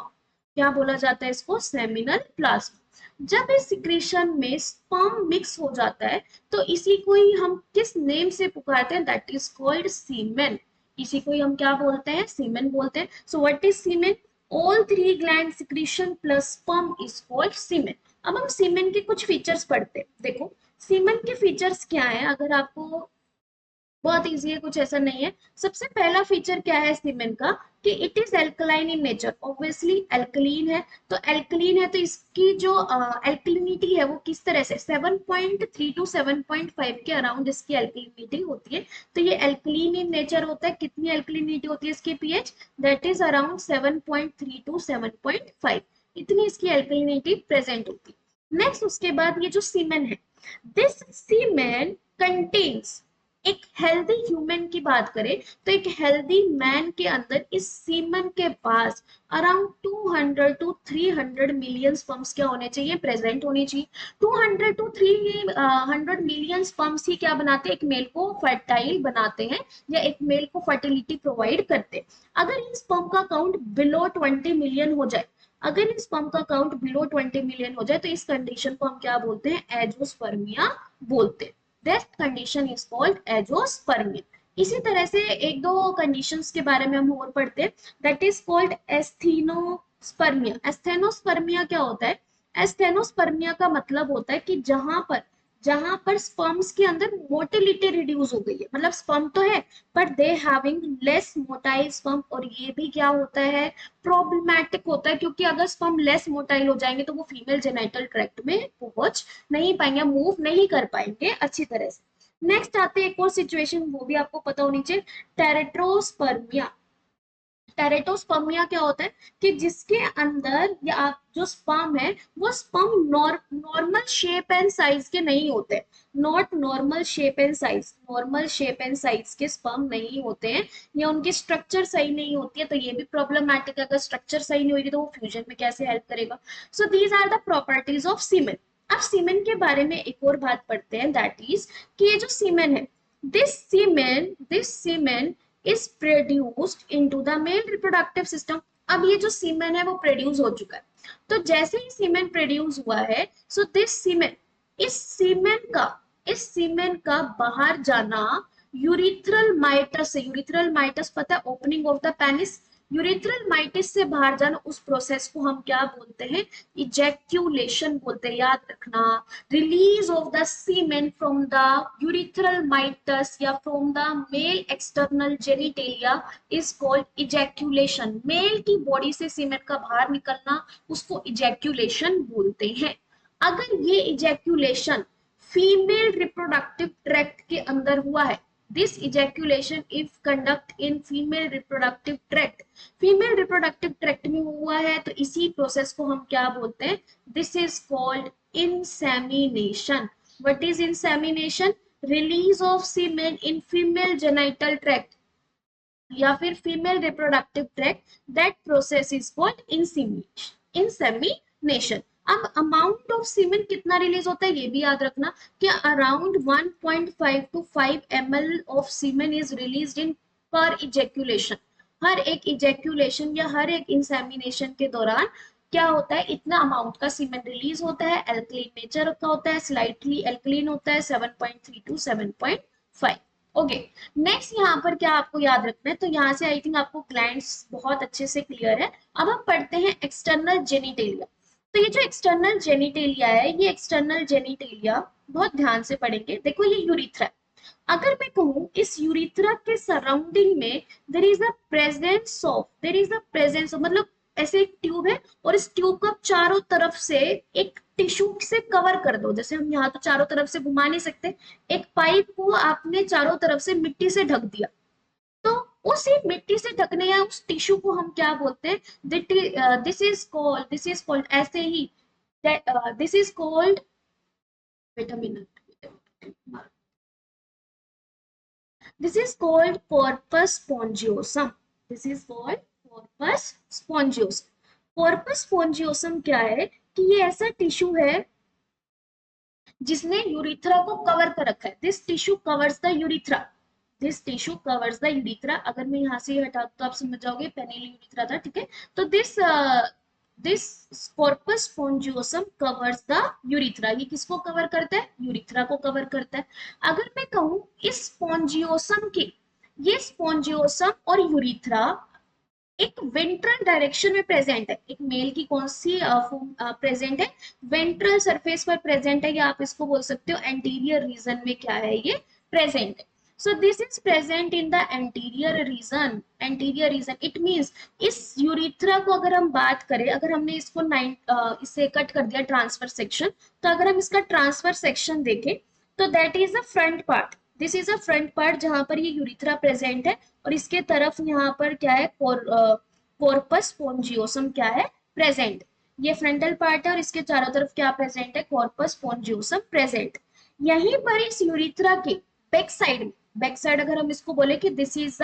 क्या बोला जाता है इसको, सेमिनल प्लाज्मा। जब इस सिक्रीशन में स्पर्म मिक्स हो जाता है तो इसी को ही हम किस नेम से पुकारते हैं, दैट इज कॉल्ड सीमेन। इसी को ही हम क्या बोलते हैं, सीमेन बोलते हैं। So what is semen, all three gland secretion plus sperm is called semen. अब हम सीमेन के कुछ फीचर्स पढ़ते हैं। देखो सीमेन के फीचर्स क्या है, अगर आपको, बहुत इजी है, कुछ ऐसा नहीं है। सबसे पहला फीचर क्या है सीमेन का, कि it is alkaline in nature. Obviously alkaline है, तो एल्कलीन है तो इसकी जो एल्कलिनिटी है वो किस तरह से 7.3 टू 7.5 के अराउंड इसकी एल्कलिनिटी होती है। तो ये एल्कलीन इन नेचर होता है। कितनी एल्कलिनिटी होती है इसकी pH, that is around 7.3 to 7.5, इतनी इसकी एल्कलिनिटी प्रेजेंट होती है। नेक्स्ट उसके बाद ये जो सीमेन है, दिस सीमेन कंटेन्स, एक हेल्दी ह्यूमन की बात करें तो एक हेल्दी मैन के अंदर इस सीमन के पास अराउंड 200 टू 300 मिलियन स्पर्म्स क्या होने चाहिए, प्रेजेंट होनी चाहिए। 200 टू 300 मिलियन स्पर्म्स ही क्या बनाते हैं, एक मेल को फर्टाइल बनाते हैं या एक मेल को फर्टिलिटी प्रोवाइड करते हैं। अगर इन स्पर्म का काउंट बिलो 20 मिलियन हो जाए, अगर इन स्पर्म का काउंट बिलो 20 मिलियन हो जाए तो इस कंडीशन को हम क्या बोलते हैं, एजोस्पर्मिया बोलते हैं। That condition is called azoospermia। इसी तरह से एक दो कंडीशंस के बारे में हम और पढ़ते हैं, that is called asthenospermia. Asthenospermia क्या होता है, एस्थेनोस्पर्मिया का मतलब होता है कि जहां पर स्पर्म्स के अंदर मोटिलिटी रिड्यूस हो गई है, मतलब स्पर्म तो है but they having less motile sperm. और ये भी क्या होता है, प्रॉब्लमैटिक होता है, क्योंकि अगर स्पर्म लेस मोटाइल हो जाएंगे तो वो फीमेल जेनाइटल ट्रैक्ट में पहुंच नहीं पाएंगे, मूव नहीं कर पाएंगे अच्छी तरह से। नेक्स्ट आते हैं एक और सिचुएशन, वो भी आपको पता होनी चाहिए, टेरेट्रोस्पर्मिया। टेरेटोस्पर्मिया क्या होता है कि जिसके अंदर या आप जो स्पर्म है वो sperm normal shape and size के नहीं होते, not normal shape and size, normal shape and size के स्पर्म नहीं होते हैं, या उनकी स्ट्रक्चर सही नहीं होती है। तो ये भी प्रॉब्लमैटिक है, अगर स्ट्रक्चर सही नहीं होगी तो वो फ्यूजन में कैसे हेल्प करेगा। So these are the properties of semen. अब सीमेन के बारे में एक और बात पढ़ते हैं, दैट इज कि ये जो सीमेन है, this semen is produced into the male reproductive system। अब ये जो सीमेन है वो प्रोड्यूस हो चुका है, तो जैसे ही सीमेन प्रोड्यूस हुआ है, सो दिस सीमेन, इस सीमेन का बाहर जाना यूरिथ्रल माइटस से, यूरिथ्रल माइटस पता है, opening of the penis, urethral meatus से बाहर जाना, उस प्रोसेस को हम क्या बोलते हैं, इजैक्यूलेशन बोलते हैं, याद रखना। Release of the semen from the urethral meatus या from the male external genitalia is called ejaculation. Male की बॉडी से सीमेन का बाहर निकलना उसको इजैक्यूलेशन बोलते हैं। अगर ये इजैक्यूलेशन फीमेल रिप्रोडक्टिव ट्रैक्ट के अंदर हुआ है, this ejaculation if conduct in female reproductive tract, female reproductive tract में हुआ है तो इसी प्रोसेस को हम क्या बोलते हैं, this is called insemination. What is insemination, release of semen in female genital tract या फिर female reproductive tract, that process is called insemination. अब अमाउंट ऑफ सीमेन कितना रिलीज होता है ये भी याद रखना कि around 1.5 to 5 ml of semen is released in per ejaculation. हर एक इजैक्यूलेशन या हर एक इंसेमिनेशन के दौरान क्या होता है, इतना अमाउंट का सीमेन रिलीज होता है। एल्कलीन नेचर का होता है, स्लाइटली एल्कलीन होता है, 7.3 टू 7.5। ओके, नेक्स्ट यहाँ पर क्या आपको याद रखना है, तो यहाँ से आई थिंक आपको ग्लैंड्स बहुत अच्छे से क्लियर है। अब हम पढ़ते हैं एक्सटर्नल जेनिटेलिया। तो ये जो एक्सटर्नल जेनिटेलिया है, ये एक्सटर्नल जेनिटेलिया बहुत ध्यान से पढ़ेंगे। देखो ये यूरिथ्रा, अगर मैं कहूँ इस यूरिथ्रा के सराउंडिंग में there is a presence of मतलब ऐसे एक ट्यूब है और इस ट्यूब को आप चारों तरफ से एक टिश्यू से कवर कर दो। जैसे हम यहाँ तो चारों तरफ से घुमा नहीं सकते, एक पाइप को आपने चारों तरफ से मिट्टी से ढक दिया, तो उसी मिट्टी से ढकने या उस टिश्यू को हम क्या बोलते हैं, दिस इज कॉल्ड ऐसे ही, this is called, wait a minute, this is called corpus spongiosum. This is called corpus spongiosum. Corpus spongiosum क्या है कि ये ऐसा टिश्यू है जिसने यूरिथ्रा को कवर कर रखा है। This tissue covers the urethra, this tissue covers the urethra. अगर मैं यहाँ से हटा तो आप समझ जाओगे पेनिल यूरिथ्रा था, ठीक है। तो this corpus spongiosum covers the urethra. ये किसको कवर करता है? यूरिथ्रा को कवर करता है। अगर मैं कहूं इस स्पॉन्जियोसम के, ये स्पॉन्जियोसम और यूरिथ्रा एक वेंट्रल डायरेक्शन में प्रेजेंट है। एक मेल की कौन सी प्रेजेंट है? वेंट्रल सरफेस पर प्रेजेंट है, या आप इसको बोल सकते हो एंटीरियर रीजन में क्या है, ये प्रेजेंट है। सो this is present in the anterior reason. Anterior reason it means इस यूरिथ्रा को अगर हम बात करें, अगर हमने इसको इसे कट कर दिया ट्रांसफर सेक्शन, तो अगर हम इसका ट्रांसफर सेक्शन देखें तो that is the front part. This is a front part जहां पर ये यूरिथ्रा प्रेजेंट है, और इसके तरफ यहाँ पर क्या है, कॉर्पस स्पॉन्जियोसम क्या है, प्रेजेंट। ये फ्रंटल पार्ट है और इसके चारों तरफ क्या प्रेजेंट है, कॉर्पस स्पॉन्जियोसम प्रेजेंट। यहीं पर इस यूरिथ्रा के बैक साइड में, बैक साइड अगर हम इसको बोले कि this is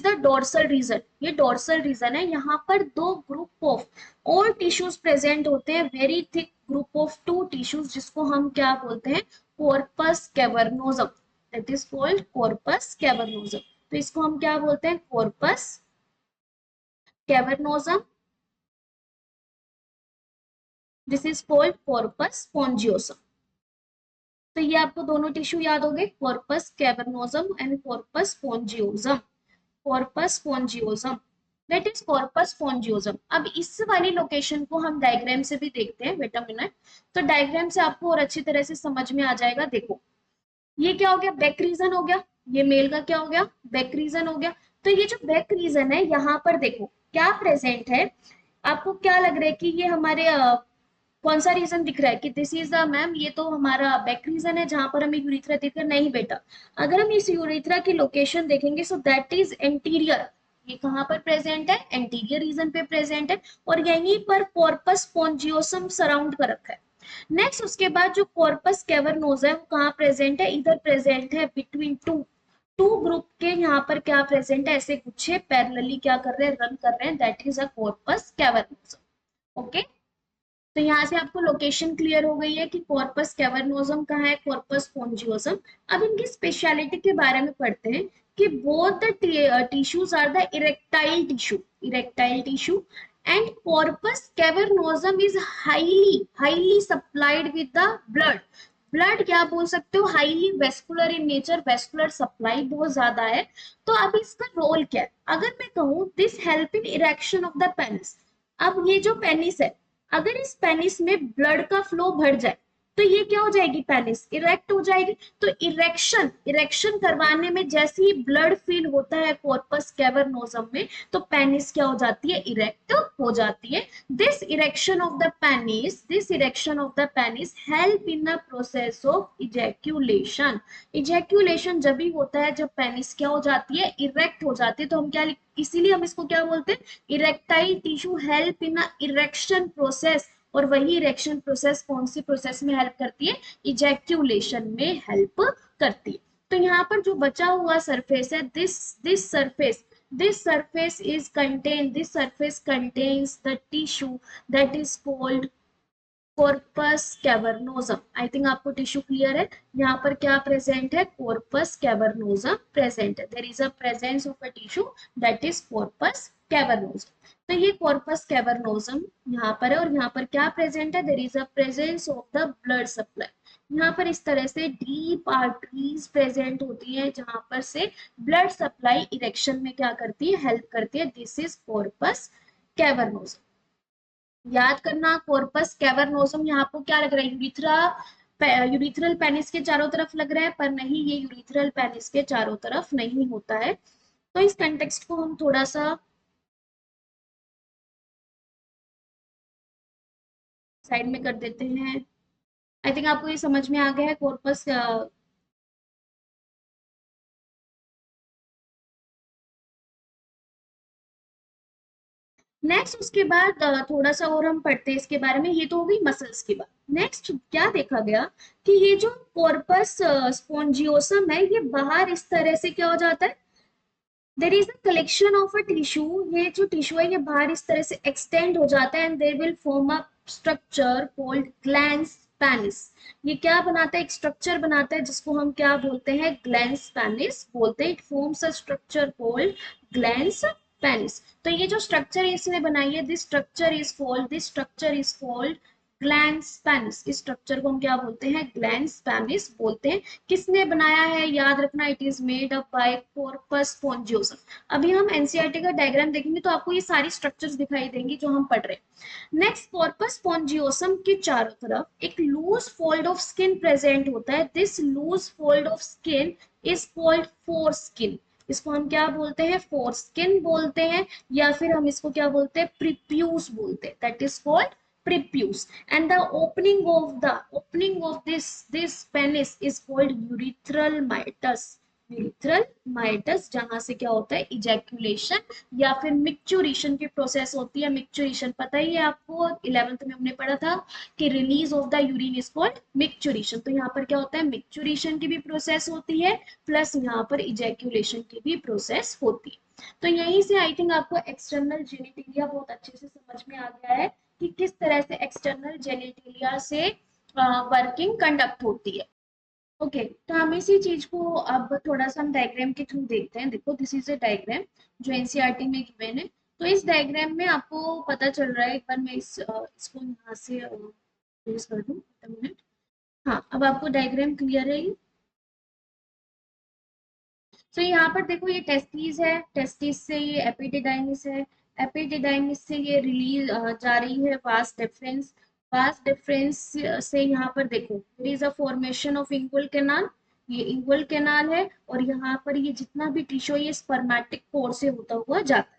the dorsal region, ये डोर्सल रीजन है। यहाँ पर दो ग्रुप ऑफ और टिश्यूज प्रेजेंट होते हैं, very thick group of two tissues, जिसको हम क्या बोलते हैं, corpus cavernosum. That is called corpus cavernosum. तो इसको हम क्या बोलते हैं, corpus cavernosum. This is called corpus spongiosum. तो ये आपको दोनों टिश्यू याद हो गए, corpus cavernosum and corpus spongiosum. Corpus spongiosum, that is corpus spongiosum. अब इस वाली लोकेशन को हम डायग्राम से भी देखते हैं, वेट अ मिनट। तो डायग्राम से आपको और अच्छी तरह से समझ में आ जाएगा। देखो ये क्या हो गया, बैक रीजन हो गया, ये मेल का क्या हो गया, बैक रीजन हो गया। तो ये जो बैक रीजन है, यहाँ पर देखो क्या प्रेजेंट है। आपको क्या लग रहा है कि ये हमारे कौन सा रीजन दिख रहा है कि दिस इज द, मैम ये तो हमारा बैक रीजन है जहां पर हमें यूरिथ्रा दिख रहा है? नहीं बेटा, अगर हम इस यूरिथ्रा की लोकेशन देखेंगे, सो दैट इज एंटीरियर। ये कहाँ पर प्रेजेंट है, एंटीरियर रीजन पे प्रेजेंट है, और यहीं पर कॉर्पस स्पॉन्जियोसम सराउंड कर रखा है। नेक्स्ट उसके बाद जो कॉर्पस कैवर्नोसा है वो कहाँ प्रेजेंट है, इधर प्रेजेंट है बिटवीन टू टू ग्रुप के। यहाँ पर क्या प्रेजेंट है, ऐसे गुच्छे पैरेलली क्या कर रहे हैं, रन कर रहे हैं, that is a corpus cavernosum. Okay, तो यहाँ से आपको लोकेशन क्लियर हो गई है कि कॉर्पस कैवर्नोसम कहाँ है, कॉर्पस स्पॉन्जियोसम। अब इनकी स्पेशलिटी के बारे में पढ़ते हैं कि both the tissues are the erectile tissue and corpus cavernosum is highly supplied with the blood. Blood क्या बोल सकते हो, highly vascular in nature, vascular supply बहुत ज्यादा है। तो अब इसका रोल क्या है, अगर मैं कहूँ this help in erection of the penis. अब ये जो पेनिस है, अगर इस पेनिस में ब्लड का फ्लो बढ़ जाए तो ये क्या हो जाएगी, पेनिस इरेक्ट हो जाएगी। तो इरेक्शन करवाने में जैसे ही ब्लड फील होता है कॉर्पस कैवर्नोसम में, तो पेनिस क्या हो जाती है, इरेक्ट हो जाती है। This erection of the penis help in the process of ejaculation. Ejaculation जब भी होता है जब पेनिस क्या हो जाती है, इरेक्ट हो जाती है। तो हम क्या, इसीलिए हम इसको क्या बोलते हैं, erectile tissue help in erection process. और वही इरेक्शन प्रोसेस कौन सी प्रोसेस में हेल्प करती है, इजैक्यूलेशन में हेल्प करती है। तो यहाँ पर जो बचा हुआ सरफेस है, this surface contains the tissue that is called corpus cavernosum. I think आपको टिश्यू क्लियर है। यहाँ पर क्या प्रेजेंट है, कॉर्पस कैवर्नोसम प्रेजेंट है। There is a presence of a tissue that is corpus cavernosum. तो ये कॉर्पस कैवर्नोसम यहाँ पर है, और यहाँ पर क्या प्रेजेंट है, there is a presence of the blood supply. यहाँ पर इस तरह से डीप आर्टरीज प्रेजेंट होती है जहां पर से ब्लड सप्लाई इरेक्शन में क्या करती है, हेल्प करती है। This is corpus cavernosum. याद करना, कॉर्पस कैवर्नोसम यहाँ आपको क्या लग रहा है, यूरिथ्रल पेनिस के चारों तरफ लग रहा है, पर नहीं, ये यूरिथ्रल पेनिस के चारों तरफ नहीं होता है। तो इस कंटेक्स्ट को हम थोड़ा सा साइड में कर देते हैं। आई थिंक आपको ये समझ में आ गया है कॉर्पस। नेक्स्ट उसके बाद थोड़ा सा और हम पढ़ते हैं इसके बारे में। ये तो हो गई मसल्स की बात। नेक्स्ट क्या देखा गया कि ये जो कॉर्पस स्पोंजियोसम है, ये बाहर इस तरह से क्या हो जाता है, there is a collection of a tissue. ये जो टिश्यू है ये बाहर इस तरह से एक्सटेंड हो जाता है and they will form a structure called glans penis. ये क्या बनाता है, एक स्ट्रक्चर बनाता है जिसको हम क्या बोलते हैं, ग्लैंस पेनिस बोलते हैं। It forms a structure called glans penis. तो ये जो स्ट्रक्चर इसने बनाई है, this structure is called glans penis. इस स्ट्रक्चर को हम क्या बोलते हैं, ग्लैंस पेनिस बोलते हैं। किसने बनाया है, याद रखना, it is made up by corpus spongiosum. अभी हम एनसीईआरटी का डायग्राम देखेंगे तो आपको ये सारी स्ट्रक्चर्स दिखाई देंगी जो हम पढ़ रहे हैं। नेक्स्ट, कॉर्पस स्पोंजियोसम के चारों तरफ एक loose fold of skin present होता है। This loose fold of skin is called foreskin. इसको हम क्या बोलते हैं, फोर स्किन बोलते हैं, या फिर हम इसको क्या बोलते हैं, प्रीप्यूस बोलते हैं। That is called prepuce, and the opening of this penis is called urethral meatus। Urethral mites, जहां से क्या होता है, इजैकुलेशन या फिर मिक्चुरेशन की प्रोसेस होती है। मिक्चुरेशन पता ही है आपको, 11th में हमने पढ़ा था कि release of the urine is called micturition. तो यहाँ पर क्या होता है, मिक्चुरेशन की भी प्रोसेस होती है, प्लस यहाँ पर इजैकुलेशन की भी प्रोसेस होती है। तो यहीं से आई थिंक आपको एक्सटर्नल जेनिटेलिया बहुत अच्छे से समझ में आ गया है कि किस तरह से एक्सटर्नल जेनिटेलिया से वर्किंग कंडक्ट होती है। ओके, तो हम इसी चीज को अब थोड़ा सा हम डायग्राम के थ्रू देखते हैं। देखो, दिस इज अ डायग्राम जो एनसीईआरटी में गिवन है। तो इस डायग्राम में आपको पता चल रहा है, एक बार मैं इसको यहाँ से यूज कर दूं, मिनट। हाँ, अब आपको डायग्राम क्लियर है ये। तो यहाँ पर देखो, ये टेस्टिस है, टेस्टिस से ये एपिडिडाइमिस है, एपिडिडाइमिस से ये रिलीज जा रही है वास डिफरेंस। वास डिफरेंस से यहाँ पर देखो, there is a formation of inguinal canal. ये इंगुअल कैनाल है, और यहाँ पर ये जितना भी टिश्यू है ये स्पर्मेटिक पोर से होता हुआ जाता है।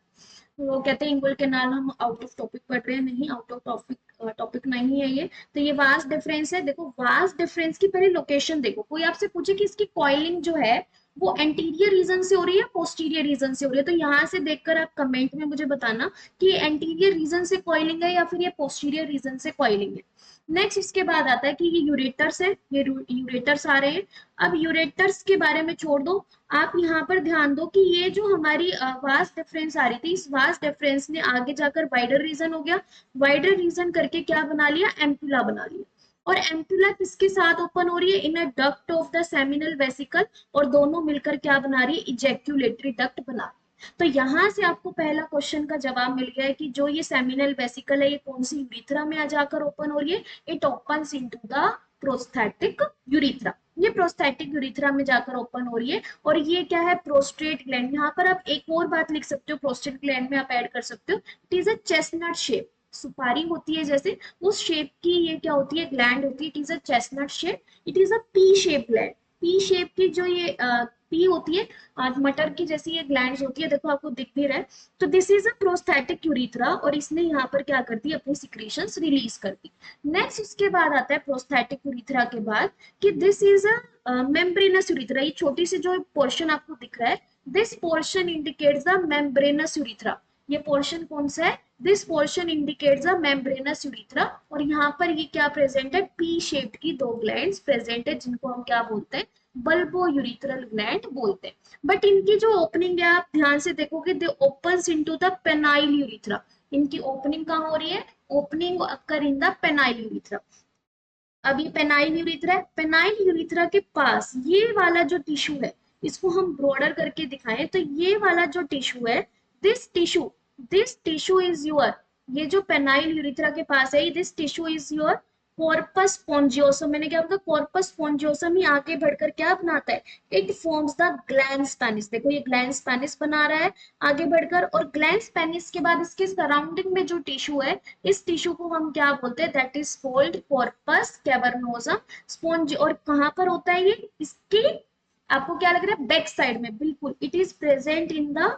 तो वो कहते हैं इंगुअल कैनाल, हम आउट ऑफ टॉपिक पढ़ रहे हैं, नहीं आउट ऑफ टॉपिक टॉपिक नहीं है ये। तो ये वास डिफरेंस है। देखो, वास डिफरेंस की पहले लोकेशन देखो। कोई आपसे पूछे कि इसकी कॉइलिंग जो है वो एंटीरियर रीजन से हो रही है, पोस्टीरियर रीजन से हो रही है, तो यहाँ से देखकर आप कमेंट में मुझे बताना कि एंटीरियर रीजन से कॉइलिंग है या फिर ये पोस्टीरियर रीजन से कॉइलिंग है। नेक्स्ट इसके बाद आता है कि ये यूरेटर्स है, ये यूरेटर्स आ रहे हैं। अब यूरेटर्स के बारे में छोड़ दो, आप यहाँ पर ध्यान दो कि ये जो हमारी वास डिफरेंस आ रही थी, इस वास डिफरेंस ने आगे जाकर वाइडर रीजन हो गया। वाइडर रीजन करके क्या बना लिया, एम्पुला बना लिया। और एम्पुला किसके साथ ओपन हो रही है, in a duct of the seminal vesicle, और दोनों मिलकर क्या बना रही है, इजैक्यूलेटरी डक्ट बना रही है। तो यहां से आपको पहला क्वेश्चन का जवाब मिल गया है कि जो ये सेमिनल वेसिकल है ये कौन सी यूरिथ्रा में आ जाकर ओपन हो रही है, it opens into the prosthetic urethra. ये प्रोस्थेटिक यूरिथ्रा में जाकर ओपन हो रही है। और ये क्या है, प्रोस्टेट ग्लैंड। यहाँ पर आप एक और बात लिख सकते हो, प्रोस्टेट ग्लैंड में आप ऐड कर सकते हो, it is a chestnut shape. सुपारी होती है जैसे, उस शेप की ये क्या होती है, ग्लैंड होती है। It is a chestnut shape, it is a P shape gland. P shape की जो ये पी होती है, मटर की जैसी ये ग्लैंड्स होती है, देखो आपको दिख भी रहा है। तो this is a prosthetic urethra, और इसने यहाँ पर क्या कर दी, अपनी सिक्रीशंस रिलीज कर दी। नेक्स्ट उसके बाद आता है प्रोस्थेटिक यूरिथ्रा के बाद कि this is a membranes urethra. ये छोटी सी जो पोर्शन आपको दिख रहा है, this portion indicates the membranes urethra. ये पोर्शन कौन सा है, this portion indicates the membranes urethra. और यहाँ पर ये क्या प्रेजेंट है, पी शेप की दो ग्लैंड्स प्रेजेंट है, जिनको हम क्या बोलते हैं, बल्बो यूरिथ्रल ग्लैंड बोलते हैं। बट इनकी जो ओपनिंग है, आप ध्यान से देखोगे, they opens into the penile urethra. इनकी ओपनिंग कहाँ हो रही है, opening occur in the penile urethra. अब ये पेनाइल यूरिथ्रा है, पेनाइल यूरिथ्रा के पास ये वाला जो टिश्यू है, इसको हम ब्रॉडर करके दिखाएं तो ये वाला जो टिश्यू है, दिस टिश्यू इज योर, ये जो पेनाइल यूरिथ्रा के पास है, this tissue is your corpus spongiosum. मैंने क्या बोला, कॉर्पस स्पोंजियोसम ही आगे बढ़कर क्या बनाता है, it forms the glans penis. देखो ये ग्लैंस पेनिस बना रहा है आगे बढ़कर, और ग्लैंस पेनिस के बाद इसके सराउंडिंग में जो टिश्यू है, इस टिश्यू को हम क्या बोलते हैं, that is called corpus cavernosum sponge. और कहां पर होता है ये, इसकी आपको क्या लग रहा है, बैक साइड में, बिल्कुल, it is present in the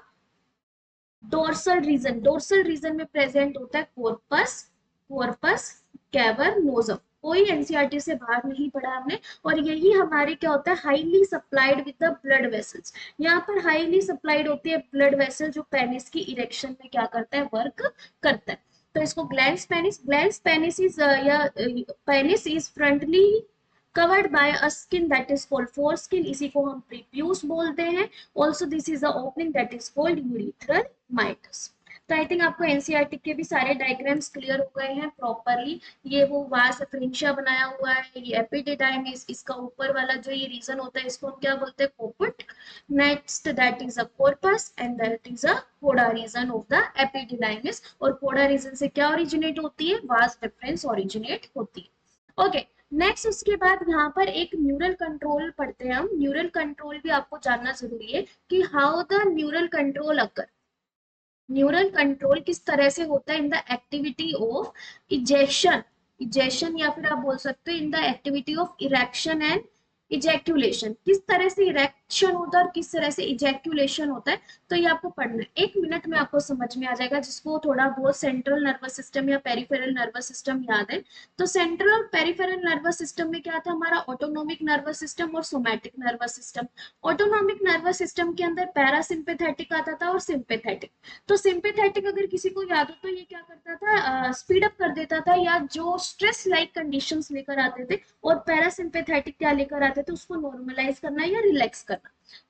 dorsal region. Dorsal region में प्रेजेंट होता है कॉर्पस, कॉर्पस कैवर्नोजम, कोई एनसीईआरटी से बाहर नहीं पढ़ा हमने। और यही हमारे क्या होता है, highly supplied with the blood vessels. यहाँ पर हाईली सप्लाइड होती है ब्लड वेसल, जो पेनिस की इरेक्शन में क्या करता है, वर्क करता है। तो इसको ग्लैंड्स पेनिस इज या penis is frontly covered by a skin that is called foreskin, इसी को हम प्रीप्यूस बोलते हैं। Also this is the opening that is called urethral mites. तो आई थिंक आपको एनसीईआरटी के भी सारे डायग्राम्स क्लियर हो गए हैं प्रॉपरली। ये वो वास एफरेंशिया बनाया हुआ है, ये एपिडिडाइमिस, इसका ऊपर वाला जो ये रीजन होता है इसको हम क्या बोलते हैं, पोपट। Next that is a corpus and that is a कोडा रीजन ऑफ द एपिडिडाइमिस। और कोडा रीजन से क्या ओरिजिनेट होती है, वास डिफरेंस ओरिजिनेट होती है। ओके, नेक्स्ट उसके बाद यहाँ पर एक न्यूरल कंट्रोल पढ़ते हैं हम। न्यूरल कंट्रोल भी आपको जानना जरूरी है कि how the neural control occur. Neural control किस तरह से होता है in the activity of ejection, ejection या फिर आप बोल सकते हो in the activity of erection and ejaculation. किस तरह से इरेक्शन होता है और किस तरह से इजैक्यूलेशन होता है, तो ये आपको पढ़ना है। 1 मिनट में आपको समझ में आ जाएगा, जिसको थोड़ा बहुत सेंट्रल नर्वस सिस्टम या पेरिफेरल नर्वस सिस्टम याद है। तो सेंट्रल और पेरिफेरल नर्वस सिस्टम में क्या था, हमारा ऑटोनोमिक नर्वस सिस्टम और somatic nervous system. Autonomic nervous system के अंदर पैरासिम्पेथेटिक आता था और सिंपेथेटिक। तो सिंपेथेटिक अगर किसी को याद हो तो ये क्या करता था, स्पीड अप कर देता था या जो स्ट्रेस लाइक कंडीशंस लेकर आते थे। और पैरासिम्पेथेटिक क्या लेकर आते थे, उसको नॉर्मलाइज करना या रिलैक्स करना।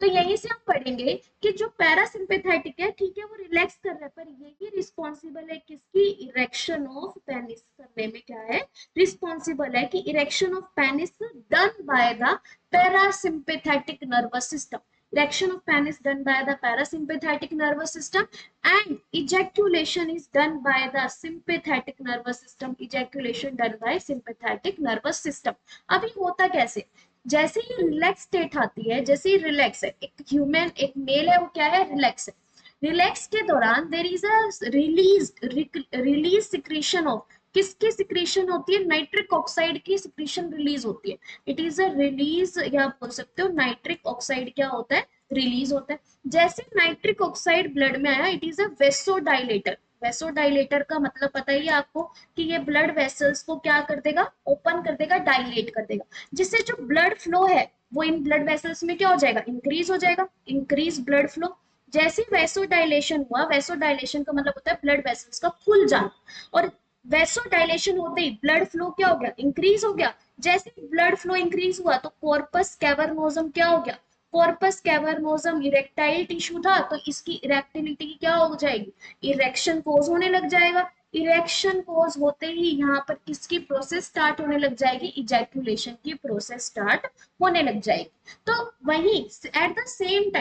तो यहीं से हम पढ़ेंगे कि जो पैरासिम्पेथेटिक है, ठीक है, वो रिलैक्स कर रहा है, पर यही रिस्पॉन्सिबल है किसकी, इरेक्शन ऑफ पेनिस करने में क्या है, रिस्पॉन्सिबल है कि erection of penis done by the parasympathetic nervous system. Erection of penis done by the parasympathetic nervous system and ejaculation is done by the sympathetic nervous system. Ejaculation done by sympathetic nervous system. अभी होता कैसे, जैसे ही relax state आती है, जैसे ही relax है, एक human एक मेल है, वो क्या है, रिलैक्स है। रिलैक्स के दौरान there is a release secretion of, किसकी सिक्रीशन होती है, नाइट्रिक ऑक्साइड की सिक्रीशन रिलीज होती है। इट इज अ रिलीज, या बोल सकते हो नाइट्रिक ऑक्साइड क्या होता है, रिलीज होता है। जैसे नाइट्रिक ऑक्साइड ब्लड में आया, it is a vasodilator. Vasodilator का मतलब पता ही है आपको कि ये ब्लड वेसल्स को क्या कर देगा, ओपन कर देगा, डायलेट कर देगा, जिससे जो ब्लड फ्लो है वो इन ब्लड वेसल्स में क्या हो जाएगा, इंक्रीज हो जाएगा, इंक्रीज ब्लड फ्लो। जैसे वैसोडाइलेशन हुआ, वैसोडाइलेशन का मतलब होता है ब्लड वेसल्स का खुल जाना। और वैसोडाइलेशन होते ही ब्लड फ्लो क्या हो गया, इंक्रीज हो गया। जैसे ब्लड फ्लो इंक्रीज हुआ तो कॉर्पस कैवर्नोजम क्या हो गया, कॉर्पस कैवर्नोजम इरेक्टाइल टिश्यू था, तो इसकी इरेक्टिलिटी क्या हो जाएगी, इरेक्शन कोज होने लग जाएगा। इरेक्शन कोज होते ही यहाँ पर किसकी प्रोसेस स्टार्ट होने लग जाएगी, इजैक्यूलेशन की प्रोसेस स्टार्ट होने लग जाएगी। तो वही at the same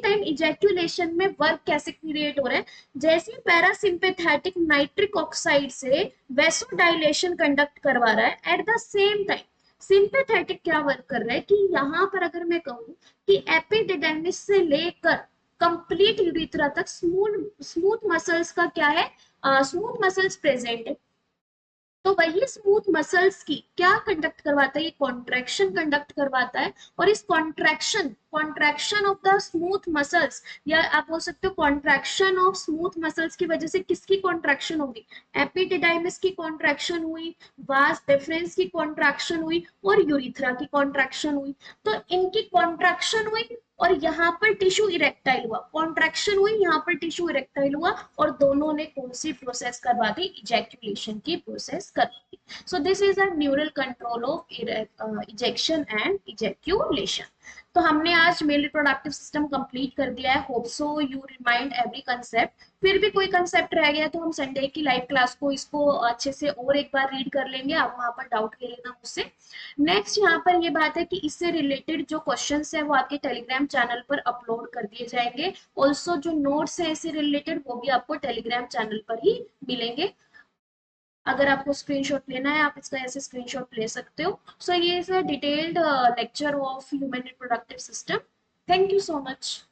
time ejaculation में वर्क कैसे क्रिएट हो रहा है, जैसे पैरासिम्पेथेटिक नाइट्रिक ऑक्साइड से वेसोडाइलेशन कंडक्ट करवा रहा है, at the same time sympathetic क्या वर्क कर रहा है कि यहाँ पर अगर मैं कहूँ कि एपिडिडेमिस से लेकर कंप्लीट यूरिथ्रा तक स्मूथ मसल्स का क्या है, स्मूथ मसल्स प्रेजेंट है। तो वही स्मूथ मसल्स की क्या कंडक्ट करवाता है, ये कॉन्ट्रैक्शन कंडक्ट करवाता है। और इस contraction of the smooth muscles, या आप बोल सकते हो कॉन्ट्रैक्शन ऑफ स्मूथ मसल्स की वजह से किसकी कॉन्ट्रैक्शन होगी, एपिडिडाइमिस की कॉन्ट्रैक्शन हुई, वास डिफरेंस की कॉन्ट्रैक्शन हुई और यूरिथ्रा की कॉन्ट्रैक्शन हुई। तो इनकी कॉन्ट्रैक्शन हुई और यहाँ पर टिश्यू इरेक्टाइल हुआ, कॉन्ट्रैक्शन हुई, यहाँ पर टिश्यू इरेक्टाइल हुआ, और दोनों ने कौन सी प्रोसेस करवा दी, इजैक्यूलेशन की प्रोसेस कर दी। So this is a neural control of ejection and ejaculation. तो हमने आज मेल रिप्रोडक्टिव सिस्टम कंप्लीट कर दिया है। Hope so you remind every concept. फिर भी कोई कंसेप्ट रह गया तो हम संडे की लाइव क्लास को इसको अच्छे से और एक बार रीड कर लेंगे, आप वहां पर डाउट ले लेना मुझसे। नेक्स्ट यहाँ पर ये बात है कि इससे रिलेटेड जो क्वेश्चंस है वो आपके टेलीग्राम चैनल पर अपलोड कर दिए जाएंगे। ऑल्सो जो नोट्स है इससे रिलेटेड वो भी आपको टेलीग्राम चैनल पर ही मिलेंगे। अगर आपको स्क्रीनशॉट लेना है आप इसका ऐसे स्क्रीनशॉट ले सकते हो। सो ये is a detailed lecture of human reproductive system. Thank you so much.